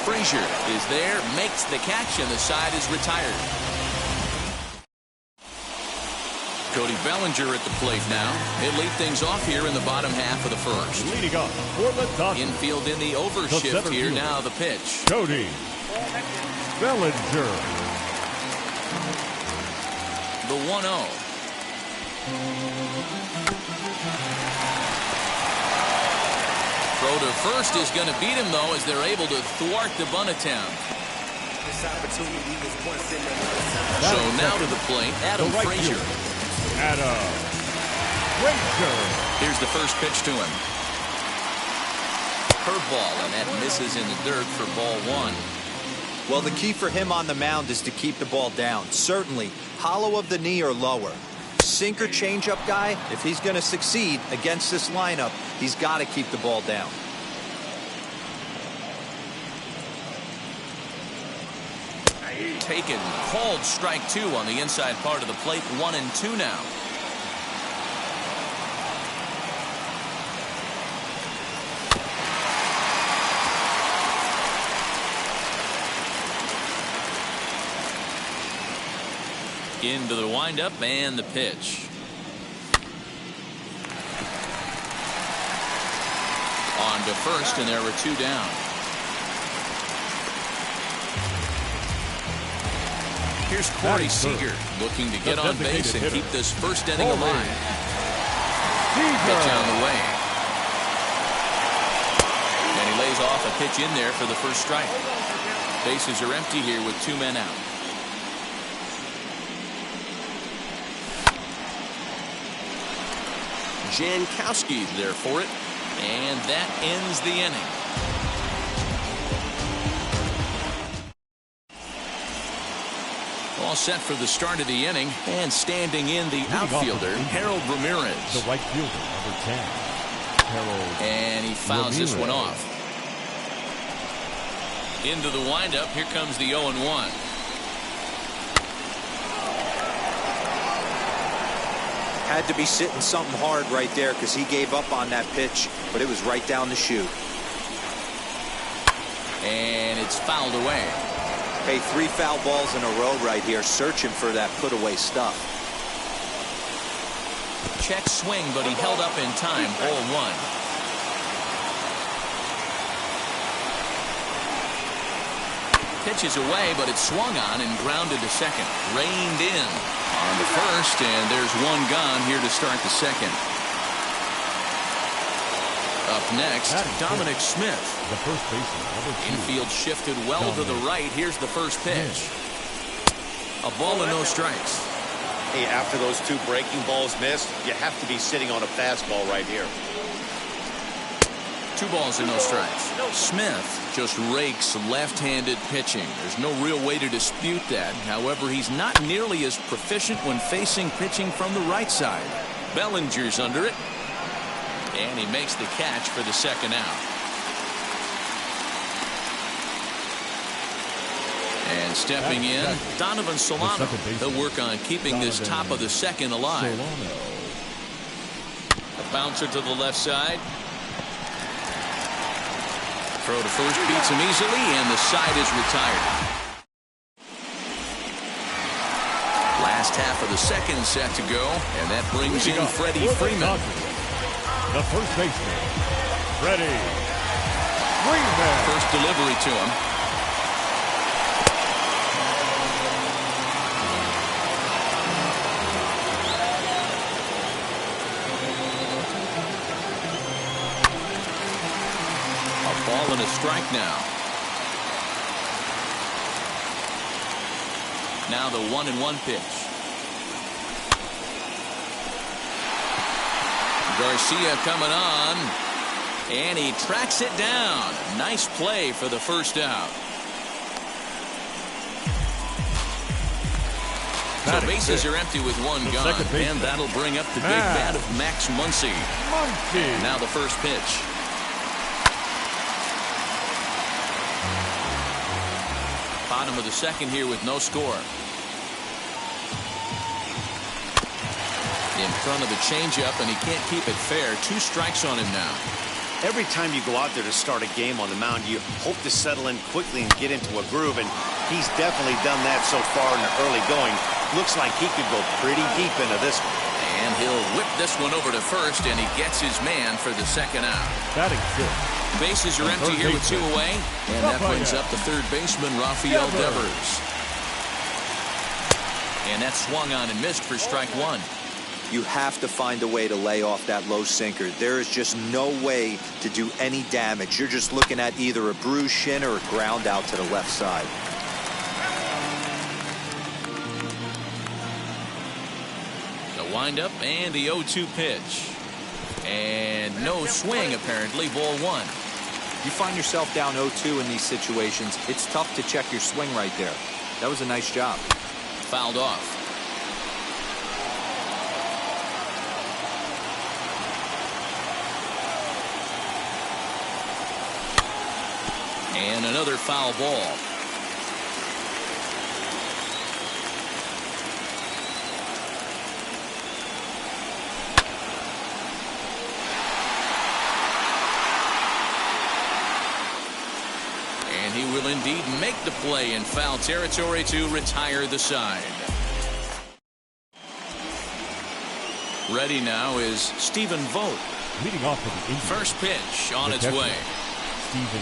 Frazier is there, makes the catch, and the side is retired. Cody Bellinger at the plate now. He'll lead things off here in the bottom half of the first. Leading off for the Dodgers. Infield in the overshift here. Now the pitch. Cody Bellinger. The 1-0. Throw to first is going to beat him, though, as they're able to thwart the bunt attempt. So now to the plate, Adam Frazier. Adam Frazier. Here's the first pitch to him. Curveball, and that misses in the dirt for ball one. Well, the key for him on the mound is to keep the ball down. Certainly, hollow of the knee or lower. Sinker changeup guy, if he's going to succeed against this lineup, he's got to keep the ball down. Taken, called strike two on the inside part of the plate. 1-2 now. Into the windup and the pitch. On to first, and there were two down. Here's Corey Seager looking to get on base and keep this first inning alive. Pitch on the way. And he lays off a pitch in there for the first strike. Bases are empty here with two men out. Jankowski there for it, and that ends the inning. All set for the start of the inning, and standing in the outfielder, Harold Ramirez. The right fielder, number 10. Harold and he fouls Ramirez. this one off. Into the windup, here comes the 0-1. Had to be sitting something hard right there because he gave up on that pitch, but it was right down the chute. And it's fouled away. Hey, 3 foul balls in a row right here, searching for that put-away stuff. Check swing, but he held up in time. 0-1. Pitches away, but it's swung on and grounded to second. Reined in. On to first, and there's one gone here to start the second. Up next, Dominic Smith. The first baseman, number 2. Infield shifted well to the right. Here's the first pitch. A ball and no strikes. Hey, after those 2 breaking balls missed, you have to be sitting on a fastball right here. 2 balls and no strikes. Smith just rakes left-handed pitching. There's no real way to dispute that. However, he's not nearly as proficient when facing pitching from the right side. Bellinger's under it. And he makes the catch for the second out. And stepping in, Donovan Solano. He'll work on keeping this top of the second alive. A bouncer to the left side. Throw to first beats him easily, and the side is retired. Last half of the second set to go, and that brings in Freddie Freeman. The first baseman, Freddie Freeman. First delivery to him. Ball and a strike now. Now the 1-1 pitch. Garcia coming on, and he tracks it down. Nice play for the first out. So bases are empty with one gone, and that'll bring up the big bat of Max Muncy. Now the first pitch. Bottom of the second here with no score. In front of the changeup, and he can't keep it fair. 2 strikes on him now. Every time you go out there to start a game on the mound, you hope to settle in quickly and get into a groove, and he's definitely done that so far in the early going. Looks like he could go pretty deep into this one. And he'll whip this one over to first, and he gets his man for the second out. Batting 5th. Bases are empty here with 2 away, and that brings up the third baseman, Rafael Devers. And that swung on and missed for strike 1. You have to find a way to lay off that low sinker. There is just no way to do any damage. You're just looking at either a bruised shin or a ground out to the left side. The windup and the 0-2 pitch. And no swing, apparently. Ball 1. You find yourself down 0-2 in these situations, it's tough to check your swing right there. That was a nice job. Fouled off. And another foul ball. And he will indeed make the play in foul territory to retire the side. Ready now is Stephen Vogt. Leading off for the Indians. First pitch on its way. Stephen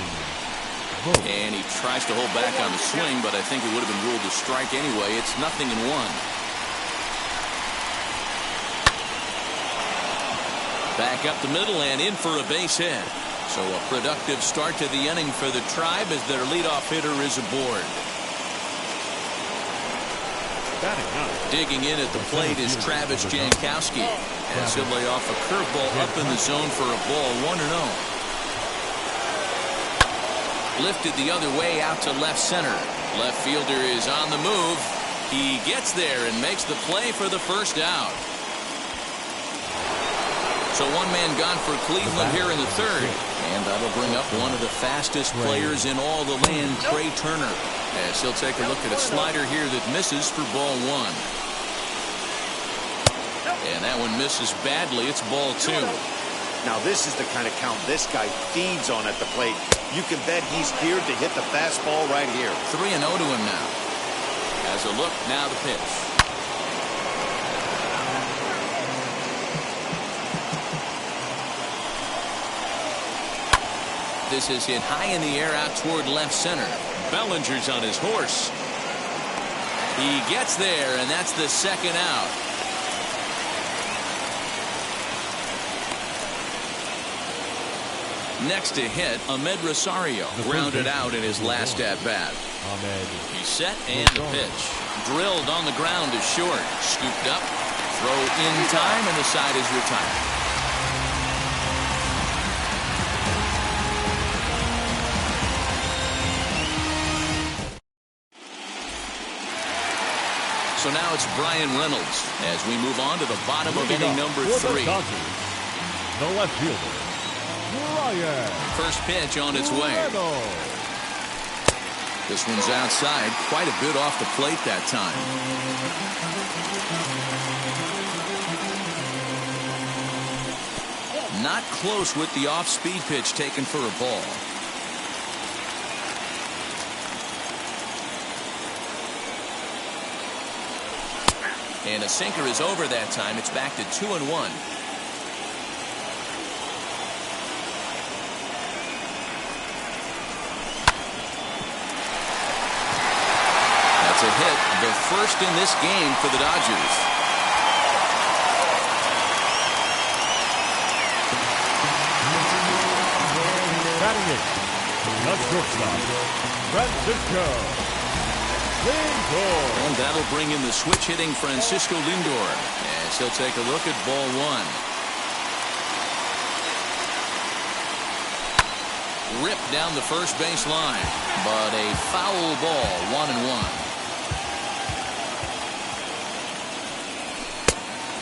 Vogt. And he tries to hold back on the swing, but I think it would have been ruled a strike anyway. It's 0-1. Back up the middle and in for a base hit. So a productive start to the inning for the Tribe as their leadoff hitter is aboard. Digging in at the plate is Travis Jankowski as he'll lay off a curveball up in the zone for a ball 1-0. Lifted the other way out to left center. Left fielder is on the move. He gets there and makes the play for the first out. So one man gone for Cleveland here in the third. And that'll bring up one of the fastest players in all the land, Trey Turner, as he'll take a look at a slider here that misses for ball 1. And that one misses badly. It's ball 2. Now this is the kind of count this guy feeds on at the plate. You can bet he's geared to hit the fastball right here. 3-0 to him now. As a look, now the pitch. This is hit high in the air out toward left center. Bellinger's on his horse. He gets there, and that's the second out. Next to hit, Ahmed Rosario grounded out in his last at-bat. He's set and the pitch. Drilled on the ground to short. Scooped up. Throw in time, and the side is retired. So now it's Brian Reynolds as we move on to the bottom of inning number 3. The left fielder, Brian. First pitch on its way. This one's outside, quite a bit off the plate that time. Not close with the off-speed pitch taken for a ball. And a sinker is over that time. It's back to 2-1. That's a hit, the first in this game for the Dodgers. Batting it, the shortstop, Francisco Lindor. And that'll bring in the switch hitting Francisco Lindor as he'll take a look at ball 1. Ripped down the first base line, but a foul ball, 1-1.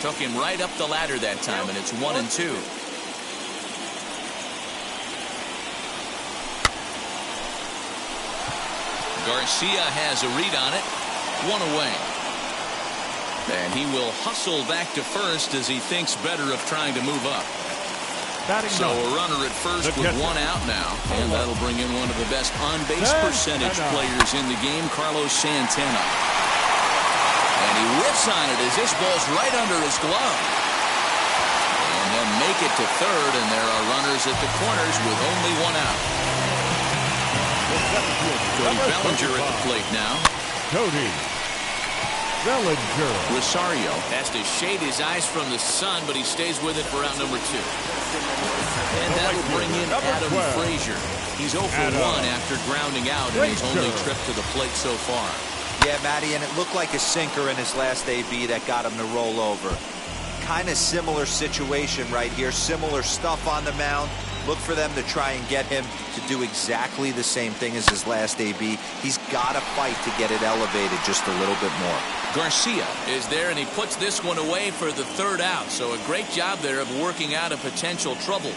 Took him right up the ladder that time, and it's 1-2. Garcia has a read on it. 1 away. And he will hustle back to first as he thinks better of trying to move up. So a runner at first with 1 out now. And that'll bring in one of the best on-base percentage players in the game, Carlos Santana. And he whiffs on it as this ball's right under his glove. And he'll make it to third, and there are runners at the corners with only 1 out. Cody Bellinger at the plate now. Cody Bellinger. Rosario has to shade his eyes from the sun, but he stays with it for out number 2. And that'll bring in Adam Frazier. He's 0 for 1 after grounding out in his only trip to the plate so far. Yeah, Matty, and it looked like a sinker in his last AB that got him to roll over. Kind of similar situation right here. Similar stuff on the mound. Look for them to try and get him to do exactly the same thing as his last AB. He's got to fight to get it elevated just a little bit more. Garcia is there, and he puts this one away for the third out. So a great job there of working out a potential trouble.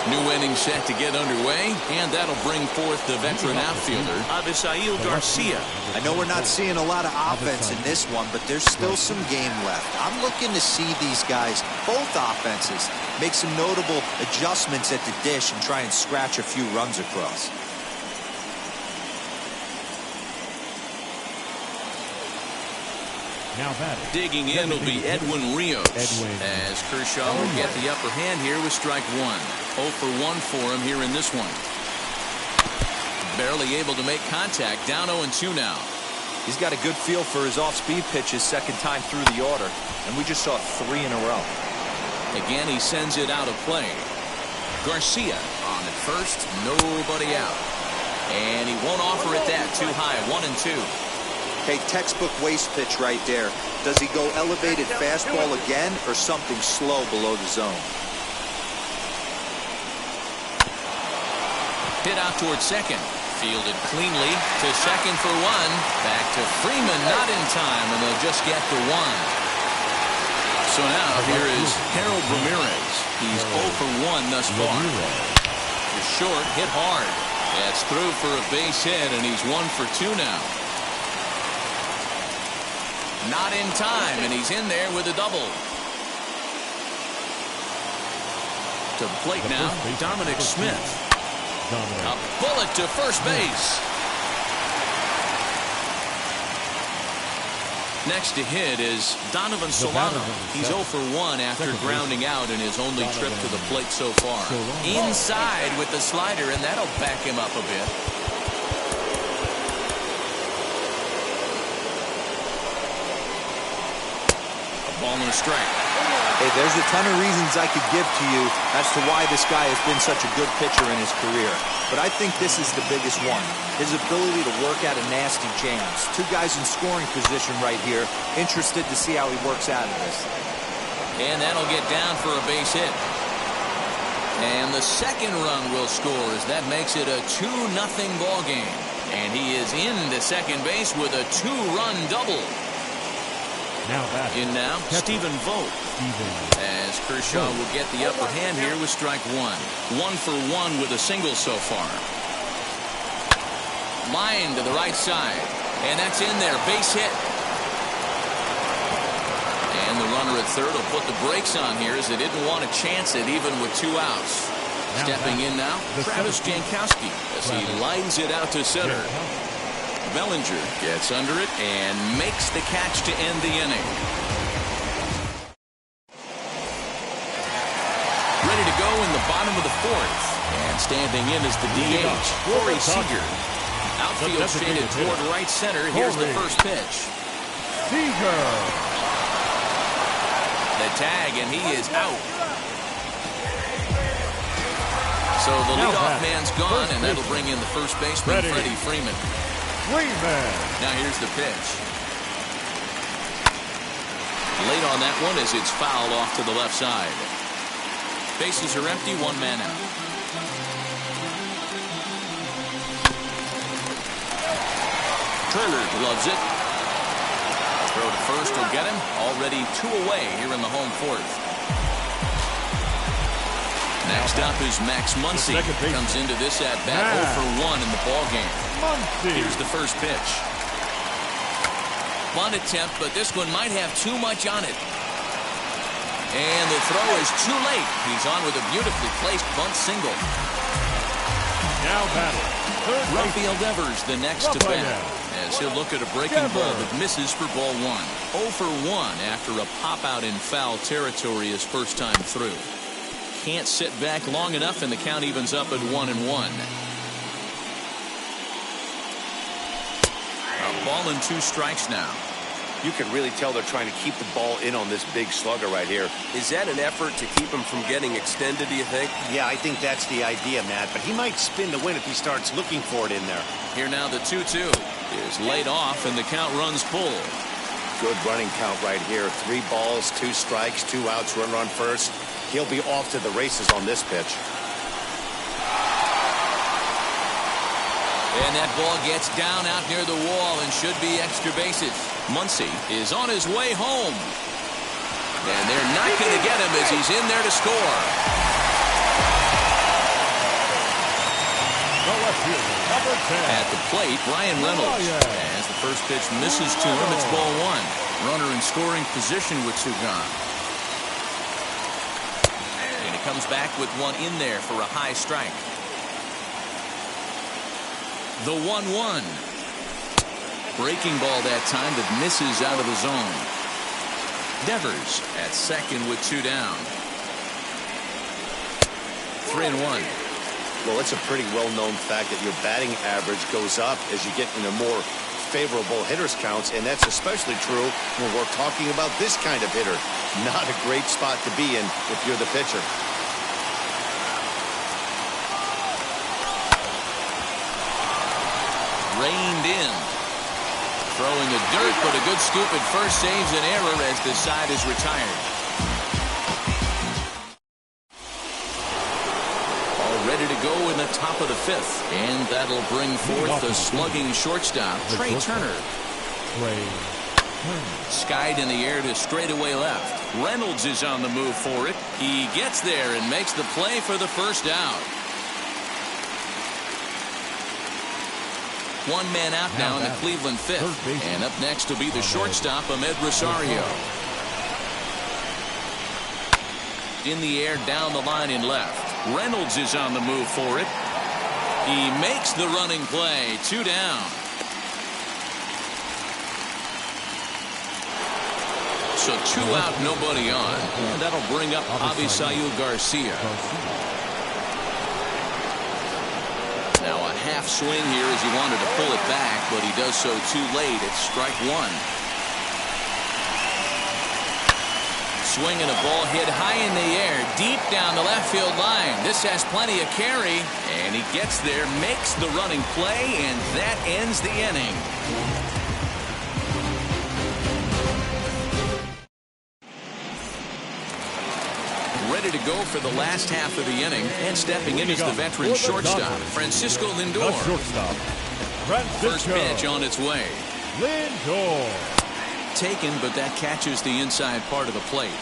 New inning set to get underway, and that'll bring forth the veteran outfielder, Avisail Garcia. I know we're not seeing a lot of offense in this one, but there's still some game left. I'm looking to see these guys, both offenses, make some notable adjustments at the dish and try and scratch a few runs across. Now batting. Digging in will be Edwin Rios. As Kershaw will get the upper hand here with strike one. 0 for 1 for him here in this one. Barely able to make contact. Down 0-2 now. He's got a good feel for his off-speed pitches second time through the order, and we just saw 3 in a row. Again, he sends it out of play. Garcia on at first. Nobody out. And he won't offer it that. Too high. 1-2. Hey, textbook waste pitch right there. Does he go elevated fastball again or something slow below the zone? Hit out towards second. Fielded cleanly to second for 1. Back to Freeman, not in time, and they'll just get the 1. So now here is Harold Ramirez. He's 0 for 1 thus far. He's short, hit hard. That's through for a base hit, and he's 1 for 2 now. Not in time, and he's in there with a double. To the plate now, Dominic Smith. A bullet to first base. Next to hit is Donovan Solano. He's 0 for 1 after grounding out in his only trip to the plate so far. Inside with the slider, and that'll back him up a bit. Ball and a strike. Hey, there's a ton of reasons I could give to you as to why this guy has been such a good pitcher in his career. But I think this is the biggest one. His ability to work out of nasty jams. 2 guys in scoring position right here. Interested to see how he works out of this. And that'll get down for a base hit. And the second run will score as that makes it a 2-0 ball game. And he is into second base with a 2-run double. In now, Stephen Vogt. As Kershaw will get the upper hand here with strike 1. 1 for 1 with a single so far. Line to the right side. And that's in there. Base hit. And the runner at third will put the brakes on here as they didn't want to chance it even with 2 outs. Stepping in now, Travis Jankowski as he lines it out to center. Bellinger gets under it and makes the catch to end the inning. Ready to go in the bottom of the 4th. And standing in is the DH, Corey Seager. Outfield shaded toward right center. Here's the first pitch. Seager. The tag, and he is out. So the leadoff man's gone, and that'll bring in the first baseman, Freddie Freeman. Now here's the pitch. Late on that one as it's fouled off to the left side. Bases are empty, 1 man out. Turner loves it. Throw to first will get him. Already 2 away here in the home 4th. Next up is Max Muncy. Comes into this at bat 0 for 1 in the ball game. Here's the first pitch. Bunt attempt, but this one might have too much on it. And the throw is too late. He's on with a beautifully placed bunt single. Now batting. Rafael Devers the next to bat as he'll look at a breaking ball that misses for ball 1. 0 for 1 after a pop out in foul territory his first time through. Can't sit back long enough, and the count evens up at 1-1. A ball and 2 strikes now. You can really tell they're trying to keep the ball in on this big slugger right here. Is that an effort to keep him from getting extended, do you think? Yeah, I think that's the idea, Matt. But he might spin to win if he starts looking for it in there. Here now the 2-2 is laid off, and the count runs full. Good running count right here. 3 balls, 2 strikes, 2 outs, runner on first. He'll be off to the races on this pitch. And that ball gets down out near the wall and should be extra bases. Muncy is on his way home. And they're not going to get him as he's in there to score. Number 10. At the plate, Ryan Reynolds. As the first pitch misses to him, it's ball 1. Runner in scoring position with 2 gone. And he comes back with 1 in there for a high strike. The 1-1. Breaking ball that time that misses out of the zone. Devers at second with 2 down. 3-1. Well, it's a pretty well-known fact that your batting average goes up as you get into more favorable hitters counts, and that's especially true when we're talking about this kind of hitter. Not a great spot to be in if you're the pitcher. Reined in. Throwing the dirt, but a good scoop at first saves an error as the side is retired. All ready to go in the top of the 5th. And that'll bring forth the slugging shortstop, Trey Turner. Skied in the air to straightaway left. Reynolds is on the move for it. He gets there and makes the play for the first out. 1 man out now in the Cleveland 5th. And up next will be the shortstop, Ahmed Rosario. In the air down the line in left. Reynolds is on the move for it. He makes the running play. 2 down. So 2 out, nobody on. And that'll bring up Avisail Garcia. Now a half swing here as he wanted to pull it back, but he does so too late. It's strike 1. Swinging a ball hit high in the air, deep down the left field line. This has plenty of carry, and he gets there, makes the running play, and that ends the inning. Ready to go for the last half of the inning, and stepping in is the veteran shortstop, Francisco Lindor. First pitch on its way. Lindor. Taken, but that catches the inside part of the plate.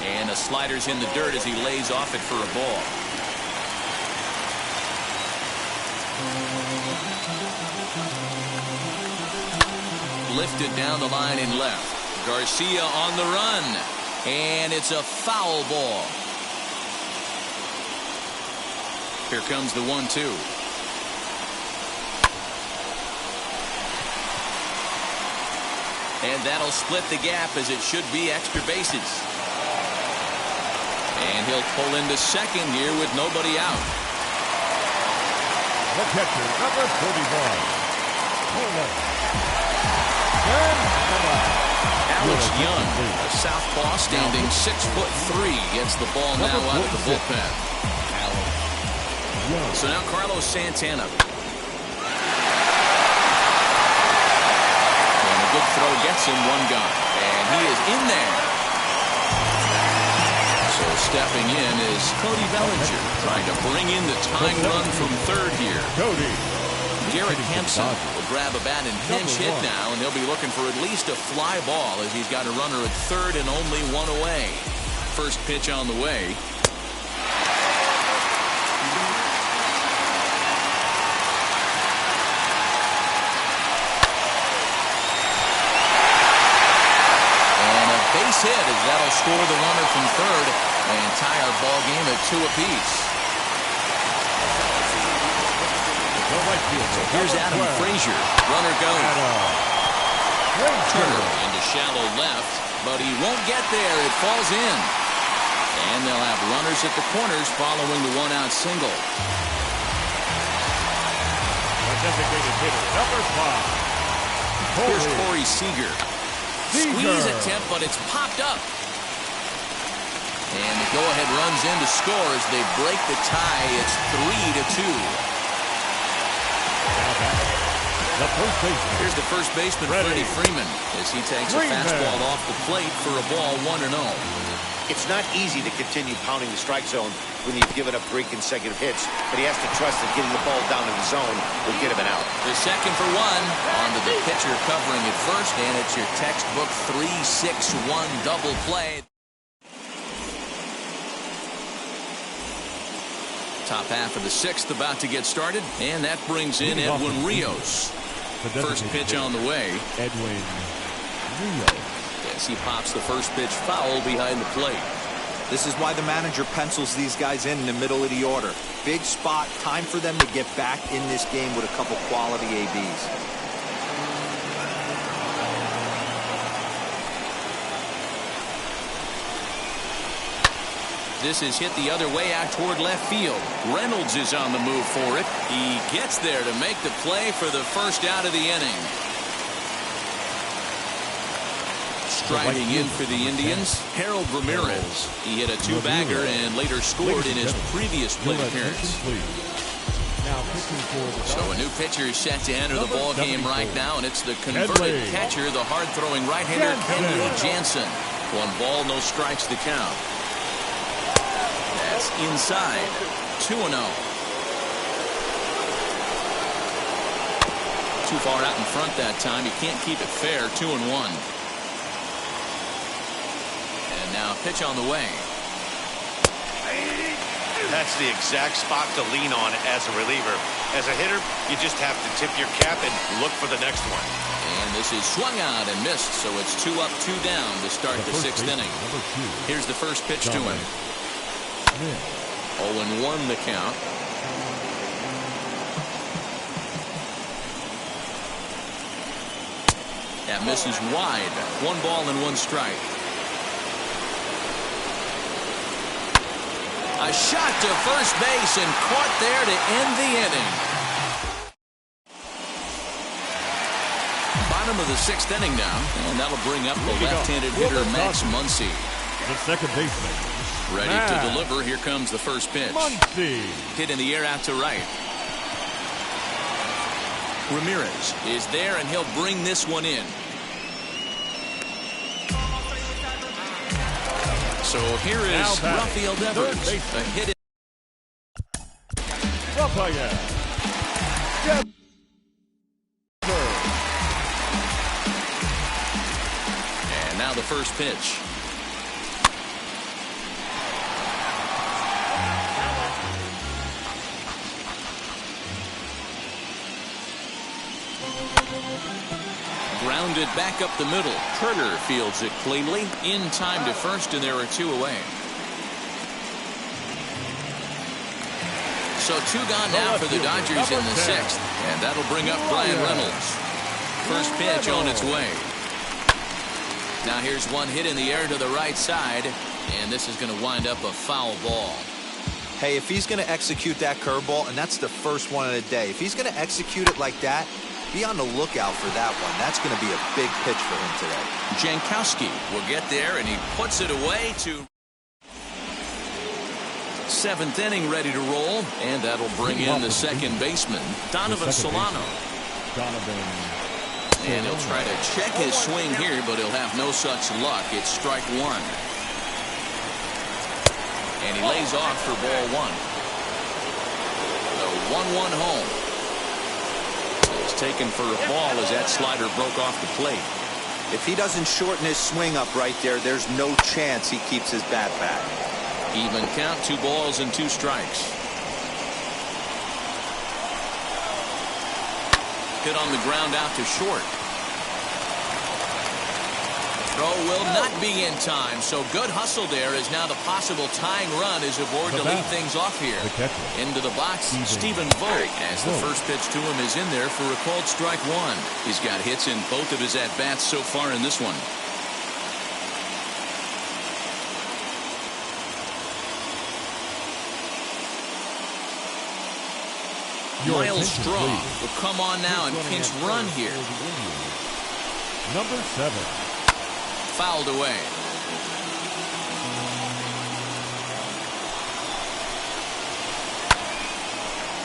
And the slider's in the dirt as he lays off it for a ball. Lifted down the line in left. Garcia on the run. And it's a foul ball. Here comes the 1-2. And that'll split the gap as it should be extra bases. And he'll pull into second here with nobody out. The catcher, number 41. Alex Young, a southpaw standing 6'3", gets the ball now out of the bullpen. So now Carlos Santana. And a good throw gets him 1 gone. And he is in there. So stepping in is Cody Bellinger, trying to bring in the tying run from third here. Garrett Hampson will grab a bat and pinch hit now, and he'll be looking for at least a fly ball as he's got a runner at third and only 1 away. First pitch on the way. And a base hit as that'll score the runner from third and tie our ball game at 2 apiece. So here's Adam Frazier. Runner goes. Turner into shallow left, but he won't get there. It falls in. And they'll have runners at the corners following the 1-out single. designated hitter, number 5. Here's Corey Seager. Squeeze attempt, but it's popped up. And the go-ahead runs in to score as they break the tie. It's 3-2. The first baseman. Here's the first baseman, Freddie Freeman, as he takes a fastball off the plate for a ball 1-0. It's not easy to continue pounding the strike zone when you've given up 3 consecutive hits, but he has to trust that getting the ball down in the zone will get him an out. The second for 1. On to the pitcher covering at first, and it's your textbook 3-6-1 double play. Top half of the 6th about to get started, and that brings in Edwin Rios. First pitch on the way. Edwin Rios. As he pops the first pitch foul behind the plate. This is why the manager pencils these guys in the middle of the order. Big spot, time for them to get back in this game with a couple quality ABs. This is hit the other way out toward left field. Reynolds is on the move for it. He gets there to make the play for the first out of the inning. Striding in for the Indians, Harold Ramirez. He hit a 2-bagger and later scored in his previous plate appearance. So a new pitcher is set to enter the ball game right now, and it's the converted catcher, the hard-throwing right-hander Kenley Jansen. 1 ball, no strikes to count. That's inside. 2-0. Too far out in front that time. You can't keep it fair. 2-1. And now pitch on the way. That's the exact spot to lean on as a reliever. As a hitter, you just have to tip your cap and look for the next one. And this is swung out and missed, so it's 2 up, 2 down to start the 6th inning. Here's the first pitch to him. 0-1 the count. That misses wide. 1 ball and 1 strike. A shot to first base and caught there to end the inning. Bottom of the 6th inning now, and that'll bring up the left-handed hitter Max Muncy. The second baseman. Ready to deliver. Here comes the first pitch. Muncy. Hit in the air out to right. Ramirez is there, and he'll bring this one in. So here is Rafael Devers. A hit. Rafael. And now the first pitch. Grounded back up the middle. Turner fields it cleanly. In time to first, and there are 2 away. So 2 gone now for the Dodgers in the 6th. And that'll bring up Brian Reynolds. First pitch on its way. Now here's one hit in the air to the right side. And this is going to wind up a foul ball. Hey, if he's going to execute that curveball, and that's the first one of the day, if he's going to execute it like that, be on the lookout for that one. That's going to be a big pitch for him today. Jankowski will get there, and he puts it away to 7th inning, ready to roll, and that'll bring in the second baseman, Donovan Solano. And he'll try to check his swing here, but he'll have no such luck. It's strike 1. And he lays off for ball 1. The 1-1 home. It's taken for a ball as that slider broke off the plate. If he doesn't shorten his swing up right there, there's no chance he keeps his bat back. Even count, 2 balls and 2 strikes. Hit on the ground out to short. Throw will not be in time, so good hustle there as now the possible tying run is aboard to lead things off here. Into the box, Stephen Vogt, as the first pitch to him is in there for a called strike 1. He's got hits in both of his at-bats so far in this one. Miles Straw will come on now and pinch run here. Number 7. Fouled away.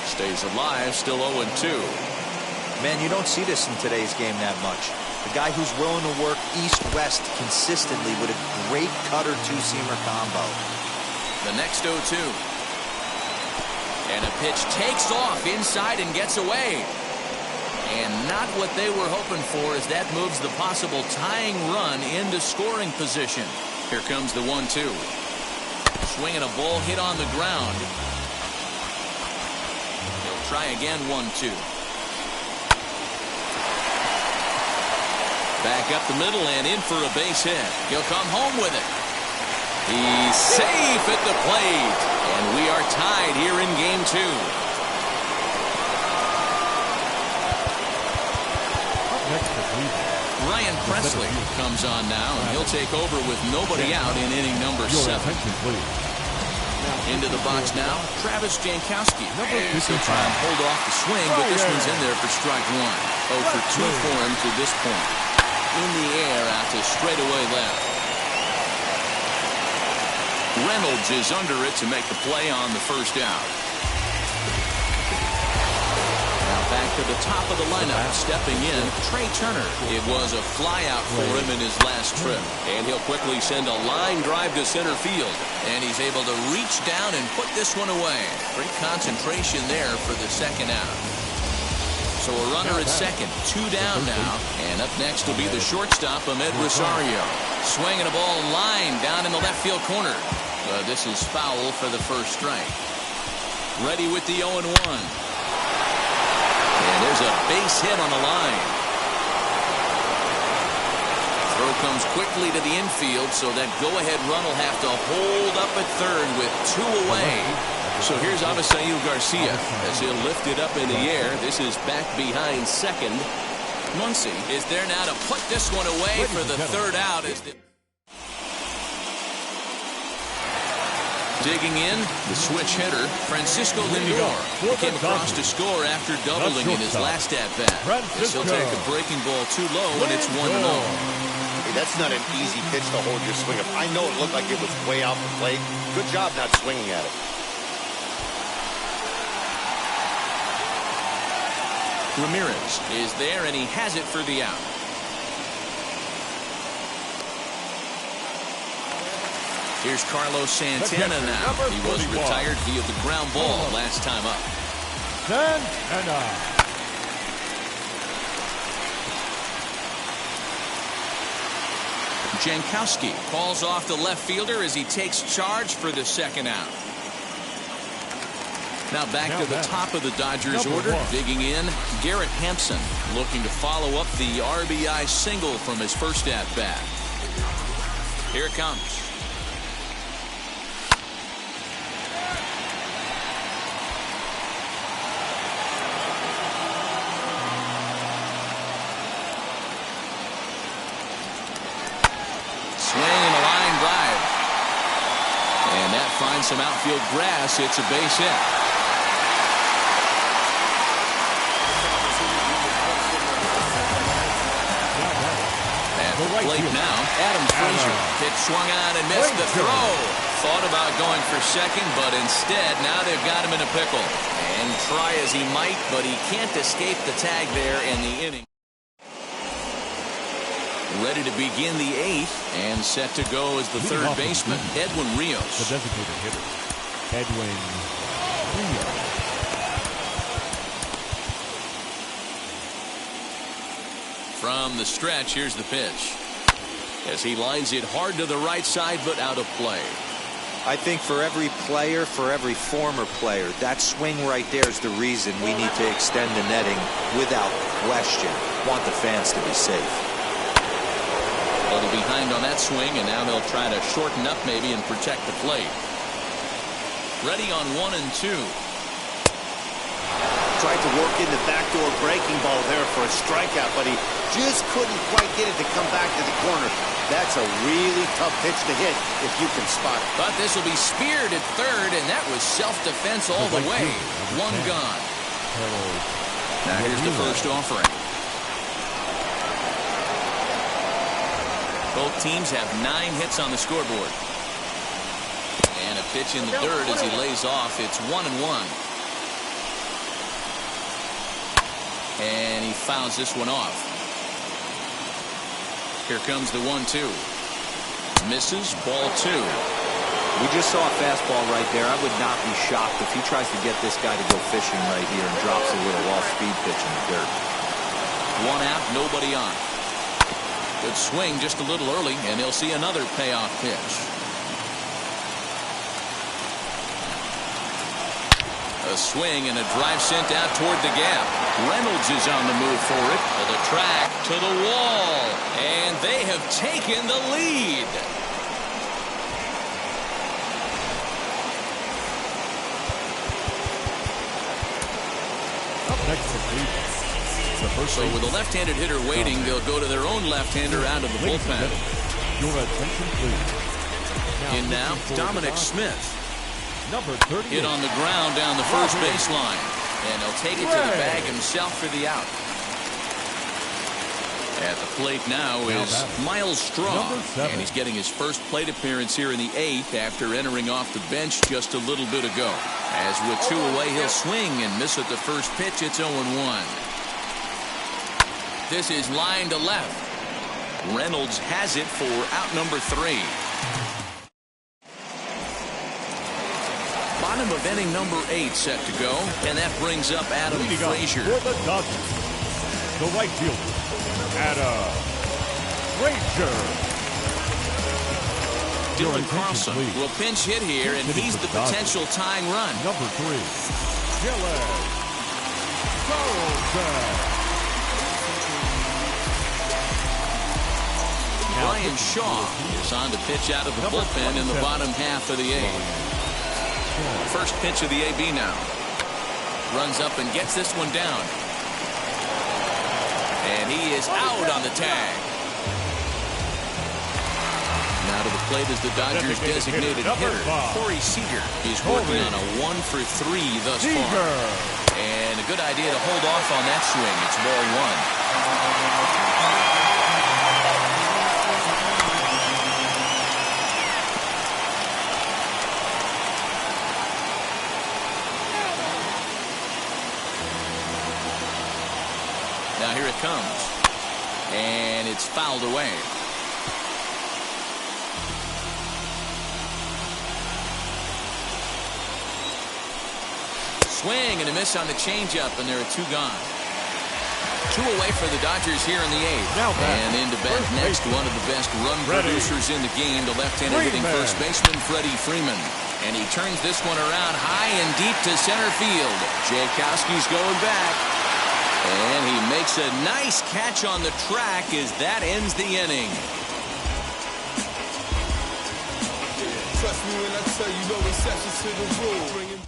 Stays alive, still 0-2. Man, you don't see this in today's game that much. A guy who's willing to work east-west consistently with a great cutter two-seamer combo. The next 0-2. And a pitch takes off inside and gets away. And not what they were hoping for, as that moves the possible tying run into scoring position. Here comes the 1-2. Swinging a ball hit on the ground. He'll try again, 1-2. Back up the middle and in for a base hit. He'll come home with it. He's safe at the plate. And we are tied here in game 2. Ryan Presley comes on now, and he'll take over with nobody out in inning number 7. Into the box now, Travis Jankowski. He'll try and hold off the swing, but this one's in there for strike 1. 0 for 2 for him to this point. In the air out to straightaway left. Reynolds is under it to make the play on the first out. Now back to the top of the lineup, stepping in, Trey Turner. It was a flyout for him in his last trip, and he'll quickly send a line drive to center field, and he's able to reach down and put this one away. Great concentration there for the second out. So a runner at second, 2 down now, and up next will be the shortstop, Ahmed Rosario. Swinging a ball line down in the left field corner. This is foul for the first strike. Ready with the 0-1. And there's a base hit on the line. Throw comes quickly to the infield, so that go-ahead run will have to hold up at third with 2 away. So here's Avisail Garcia as he'll lift it up in the air. This is back behind second. Muncy is there now to put this one away for the third out. Digging in, the switch hitter, Francisco Lindor, who came across to score after doubling in his last at-bat. He'll take a breaking ball too low, and it's 1-0. Hey, that's not an easy pitch to hold your swing up. I know it looked like it was way out the plate. Good job not swinging at it. Ramirez is there, and he has it for the out. Here's Carlos Santana now. He was retired via the ground ball last time up. Santana. Jankowski calls off the left fielder as he takes charge for the second out. Now back to the top of the Dodgers order. Digging in, Garrett Hampson looking to follow up the RBI single from his first at-bat. Here it comes. Swing and a line drive. And that finds some outfield grass. It's a base hit. Plate now, Adam Frazier. Pitch swung on and missed the throw. Thought about going for second, but instead now they've got him in a pickle. And try as he might, but he can't escape the tag there in the inning. Ready to begin the 8th and set to go as the third baseman, Edwin Rios. The designated hitter, Edwin Rios. From the stretch, here's the pitch. As he lines it hard to the right side, but out of play. I think for every player, for every former player, that swing right there is the reason we need to extend the netting without question. Want the fans to be safe. A little behind on that swing, and now they'll try to shorten up maybe and protect the plate. Ready on 1 and 2. Tried to work in the backdoor breaking ball there for a strikeout, but he just couldn't quite get it to come back to the corner. That's a really tough pitch to hit if you can spot it. But this will be speared at third, and that was self-defense all the way. 1 gone. Now here's the first offering. Both teams have 9 hits on the scoreboard. And a pitch in the dirt as he lays off. It's 1-1. And he fouls this one off. Here comes the 1-2. Misses, ball 2. We just saw a fastball right there. I would not be shocked if he tries to get this guy to go fishing right here and drops a little off-speed pitch in the dirt. 1 out, nobody on. Good swing just a little early, and he'll see another payoff pitch. A swing and a drive sent out toward the gap. Reynolds is on the move for it. To the track, to the wall, and they have taken the lead. So with a left-handed hitter waiting, they'll go to their own left-hander out of the bullpen. Your attention, please. In now, Dominic Smith. Number 38. Hit on the ground down the first baseline. And he'll take it to the bag himself for the out. At the plate now is Miles Straw. And he's getting his first plate appearance here in the 8th after entering off the bench just a little bit ago. As with 2 away, he'll swing and miss at the first pitch. It's 0-1. This is line to left. Reynolds has it for out number 3. Bottom of inning number 8 set to go, and that brings up Adam Frazier. For the Dodgers, the right fielder, Adam Frazier. Dylan Carlson will pinch hit here, and he's the potential tying run. Number 3, Dylan Carlson. Brian Shaw is on to pitch out of the bullpen in the bottom half of the 8th. First pitch of the AB now. Runs up and gets this one down. And he is out on the tag. Now to the plate is the Dodgers' designated hitter, Corey Seager. He's working on a 1-for-3 thus far. And a good idea to hold off on that swing. It's ball 1. Now here it comes. And it's fouled away. Swing and a miss on the changeup, and there are 2 gone. 2 away for the Dodgers here in the 8th. And into bat next, one of the best run producers in the game, the left-handed hitting first baseman, Freddie Freeman. And he turns this one around high and deep to center field. Jankowski's going back. And he makes a nice catch on the track as that ends the inning. Trust me when I tell you, no exceptions to the rule.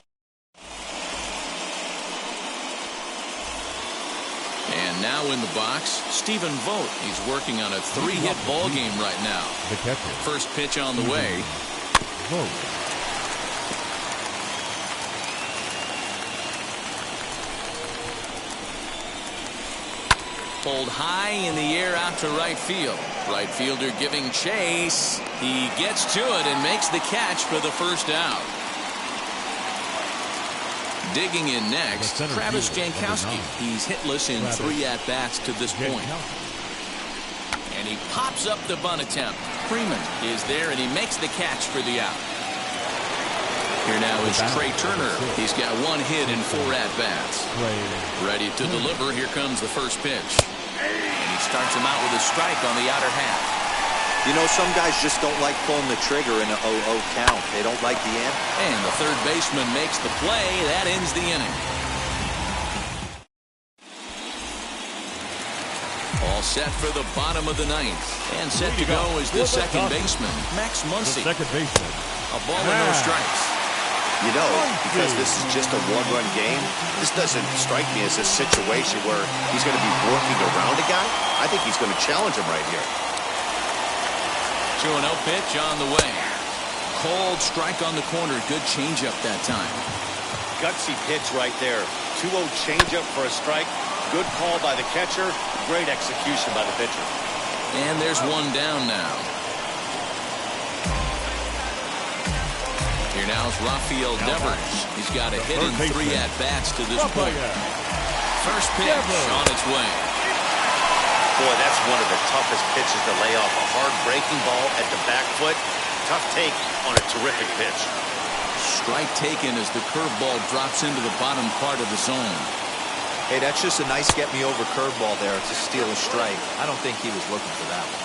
And now in the box, Stephen Vogt. He's working on a 3-hit ball game right now. The catcher. First pitch on the way. Vogt. Pulled high in the air out to right field. Right fielder giving chase. He gets to it and makes the catch for the first out. Digging in next, Travis Jankowski. He's hitless in 3 at-bats to this point. And he pops up the bunt attempt. Freeman is there, and he makes the catch for the out. Here now is Trey Turner. He's got 1 hit in 4 at-bats. Ready to deliver. Here comes the first pitch. And he starts him out with a strike on the outer half. You know, some guys just don't like pulling the trigger in an 0-0 count. They don't like the end. And the third baseman makes the play. That ends the inning. All set for the bottom of the 9th. And set to go is the second baseman, Max Muncy. Second baseman. A ball and no strikes. You know, because this is just a 1-run game, this doesn't strike me as a situation where he's going to be working around a guy. I think he's going to challenge him right here. 2-0 pitch on the way. Cold strike on the corner. Good changeup that time. Gutsy pitch right there. 2-0 changeup for a strike. Good call by the catcher. Great execution by the pitcher. And there's one down now. Here now is Rafael Devers. He's got a hit in 3 at-bats to this point. First pitch on its way. Boy, that's one of the toughest pitches to lay off. A hard breaking ball at the back foot. Tough take on a terrific pitch. Strike taken as the curveball drops into the bottom part of the zone. Hey, that's just a nice get-me-over curveball there to steal a strike. I don't think he was looking for that one.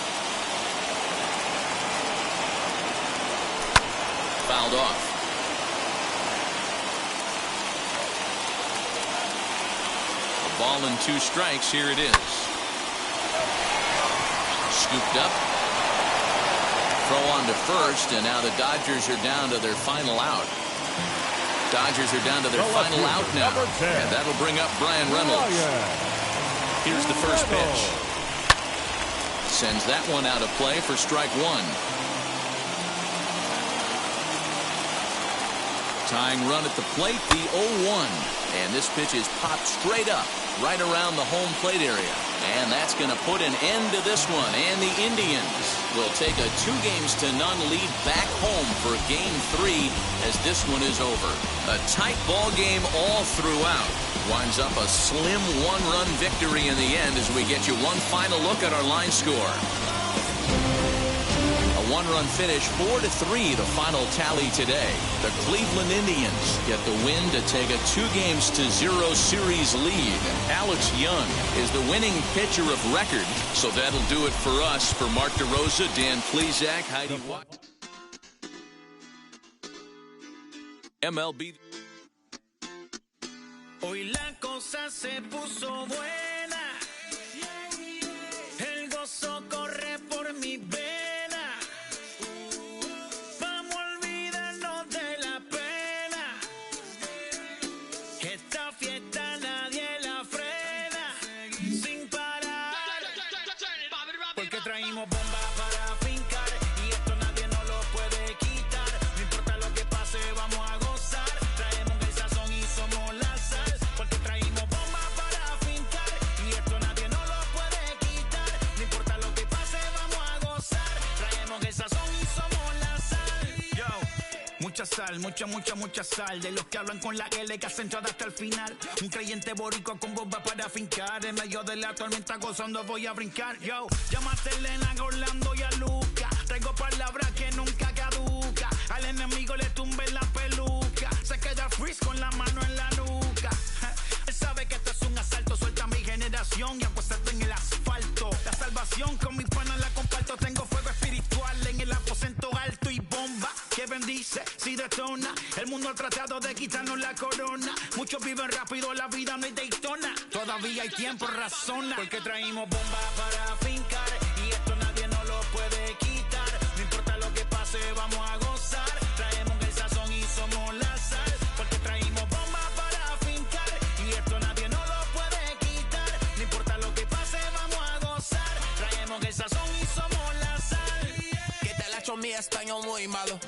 Fouled off. A ball and 2 strikes. Here it is. Scooped up. Throw on to first, and now the Dodgers are down to their final out. Dodgers are down to their final out now, and that'll bring up Brian Reynolds. Here's the first pitch. Sends that one out of play for strike 1. Tying run at the plate, the 0-1. And this pitch is popped straight up, right around the home plate area. And that's going to put an end to this one. And the Indians will take a 2-0 lead back home for Game 3 as this one is over. A tight ball game all throughout. Winds up a slim 1-run victory in the end as we get you one final look at our line score. A 1-run finish, 4-3, the final tally today. The Cleveland Indians get the win to take a 2-0 series lead. Alex Young is the winning pitcher of record. So that'll do it for us. For Mark DeRosa, Dan Plesac, Heidi Watt. MLB. Hoy la cosa se puso buena. El gozo corre por mi vena. Vamos a olvidarnos de la pena. Esta fiesta nadie la frena. Sin parar. Porque traímos bomba para fincar. Y esto nadie nos lo puede quitar. No importa lo que pase, vamos a gozar. Traemos el sazón y somos la sal. Porque traímos bomba para fincar. Y esto nadie nos lo puede quitar. No importa lo que pase, vamos a gozar. Traemos el sazón y somos la sal. Yo, mucha sal, mucha sal. De los que hablan con la L que hacen todo hasta el final. Un creyente boricua con bomba para fincar. En medio de la tormenta gozando voy a brincar. Yo, llama a Selena, a Orlando y a Luca. Traigo palabras que nunca caduca. Al enemigo le tumbe la peluca. Se queda freeze con la mano en la nuca. Él sabe que esto es un asalto. Suelta mi generación y apuéstate en el asfalto. La salvación con mis panas la comparto. Tengo fuego espiritual en el aposento alto y bomba que bendice si detona. El mundo ha tratado de quitarnos la corona. Muchos viven rápido, la vida no es Daytona. Todavía hay tiempo, razona. Porque traímos bomba para fincar. Y esto nadie nos lo puede quitar. No importa lo que pase, vamos a gozar. Traemos el sazón y somos la sal. Porque traímos bomba para fincar. Y esto nadie nos lo puede quitar. No importa lo que pase, vamos a gozar. Traemos el sazón y somos la sal. Que te la echo mi español muy malo.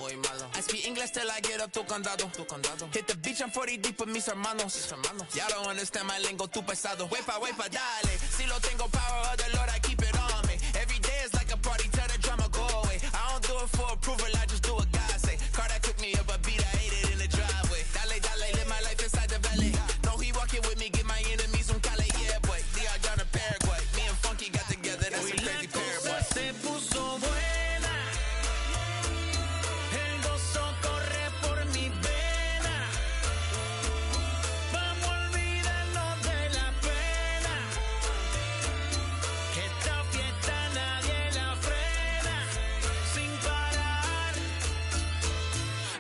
I speak English till I get up tu condado. Hit the beach and 40 deep with mis hermanos. Y'all don't understand my lingo, tu pesado. Wepa, dale. Si lo tengo power of the Lord, I keep it on me. Every day is like a party, tell the drama go away. I don't do it for approval, I just do what God say. Car that took me up a beat, I ate it in the driveway. Dale, live my life inside the valley. No, he walking with me, get my enemies some Cali, yeah, boy. DR down to Paraguay. Me and Funky got together, that's a crazy pair, boy. Se puso buena. El gozo corre por mi vena. Vamos a olvidarnos de la pena. Que esta fiesta nadie la frena. Sin parar.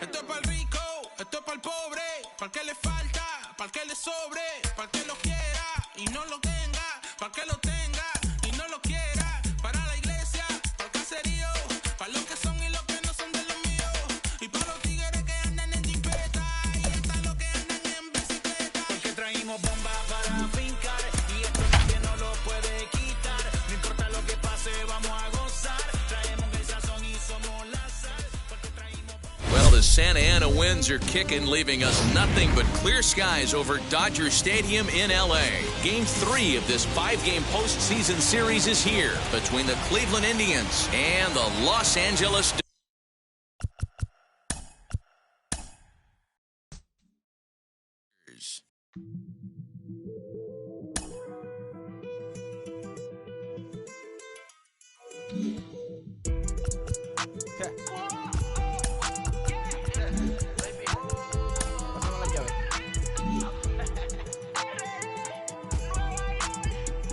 Esto es pa'l rico, esto es pa'l pobre. Pa'l que le falta, pa'l que le sobre. Pa'l que lo quiera y no lo tenga. Pa'l que lo tenga y no lo quiera. Para la iglesia, pa'l caserío. Pa'l los que son y los que no son de los míos. Y pa' los tigres que andan en jipeta. Y hasta los que andan en bicicleta. Porque traímos bomba para fincar. Y esto nadie nos lo puede quitar. No importa lo que pase, vamos a gozar. Traemos el sazón y somos la sal. Porque traímos bomba. Well, the Santa Ana winds are kicking, leaving us nothing but clear skies over Dodger Stadium in LA. Game 3 of this 5-game postseason series is here between the Cleveland Indians and the Los Angeles Dodgers.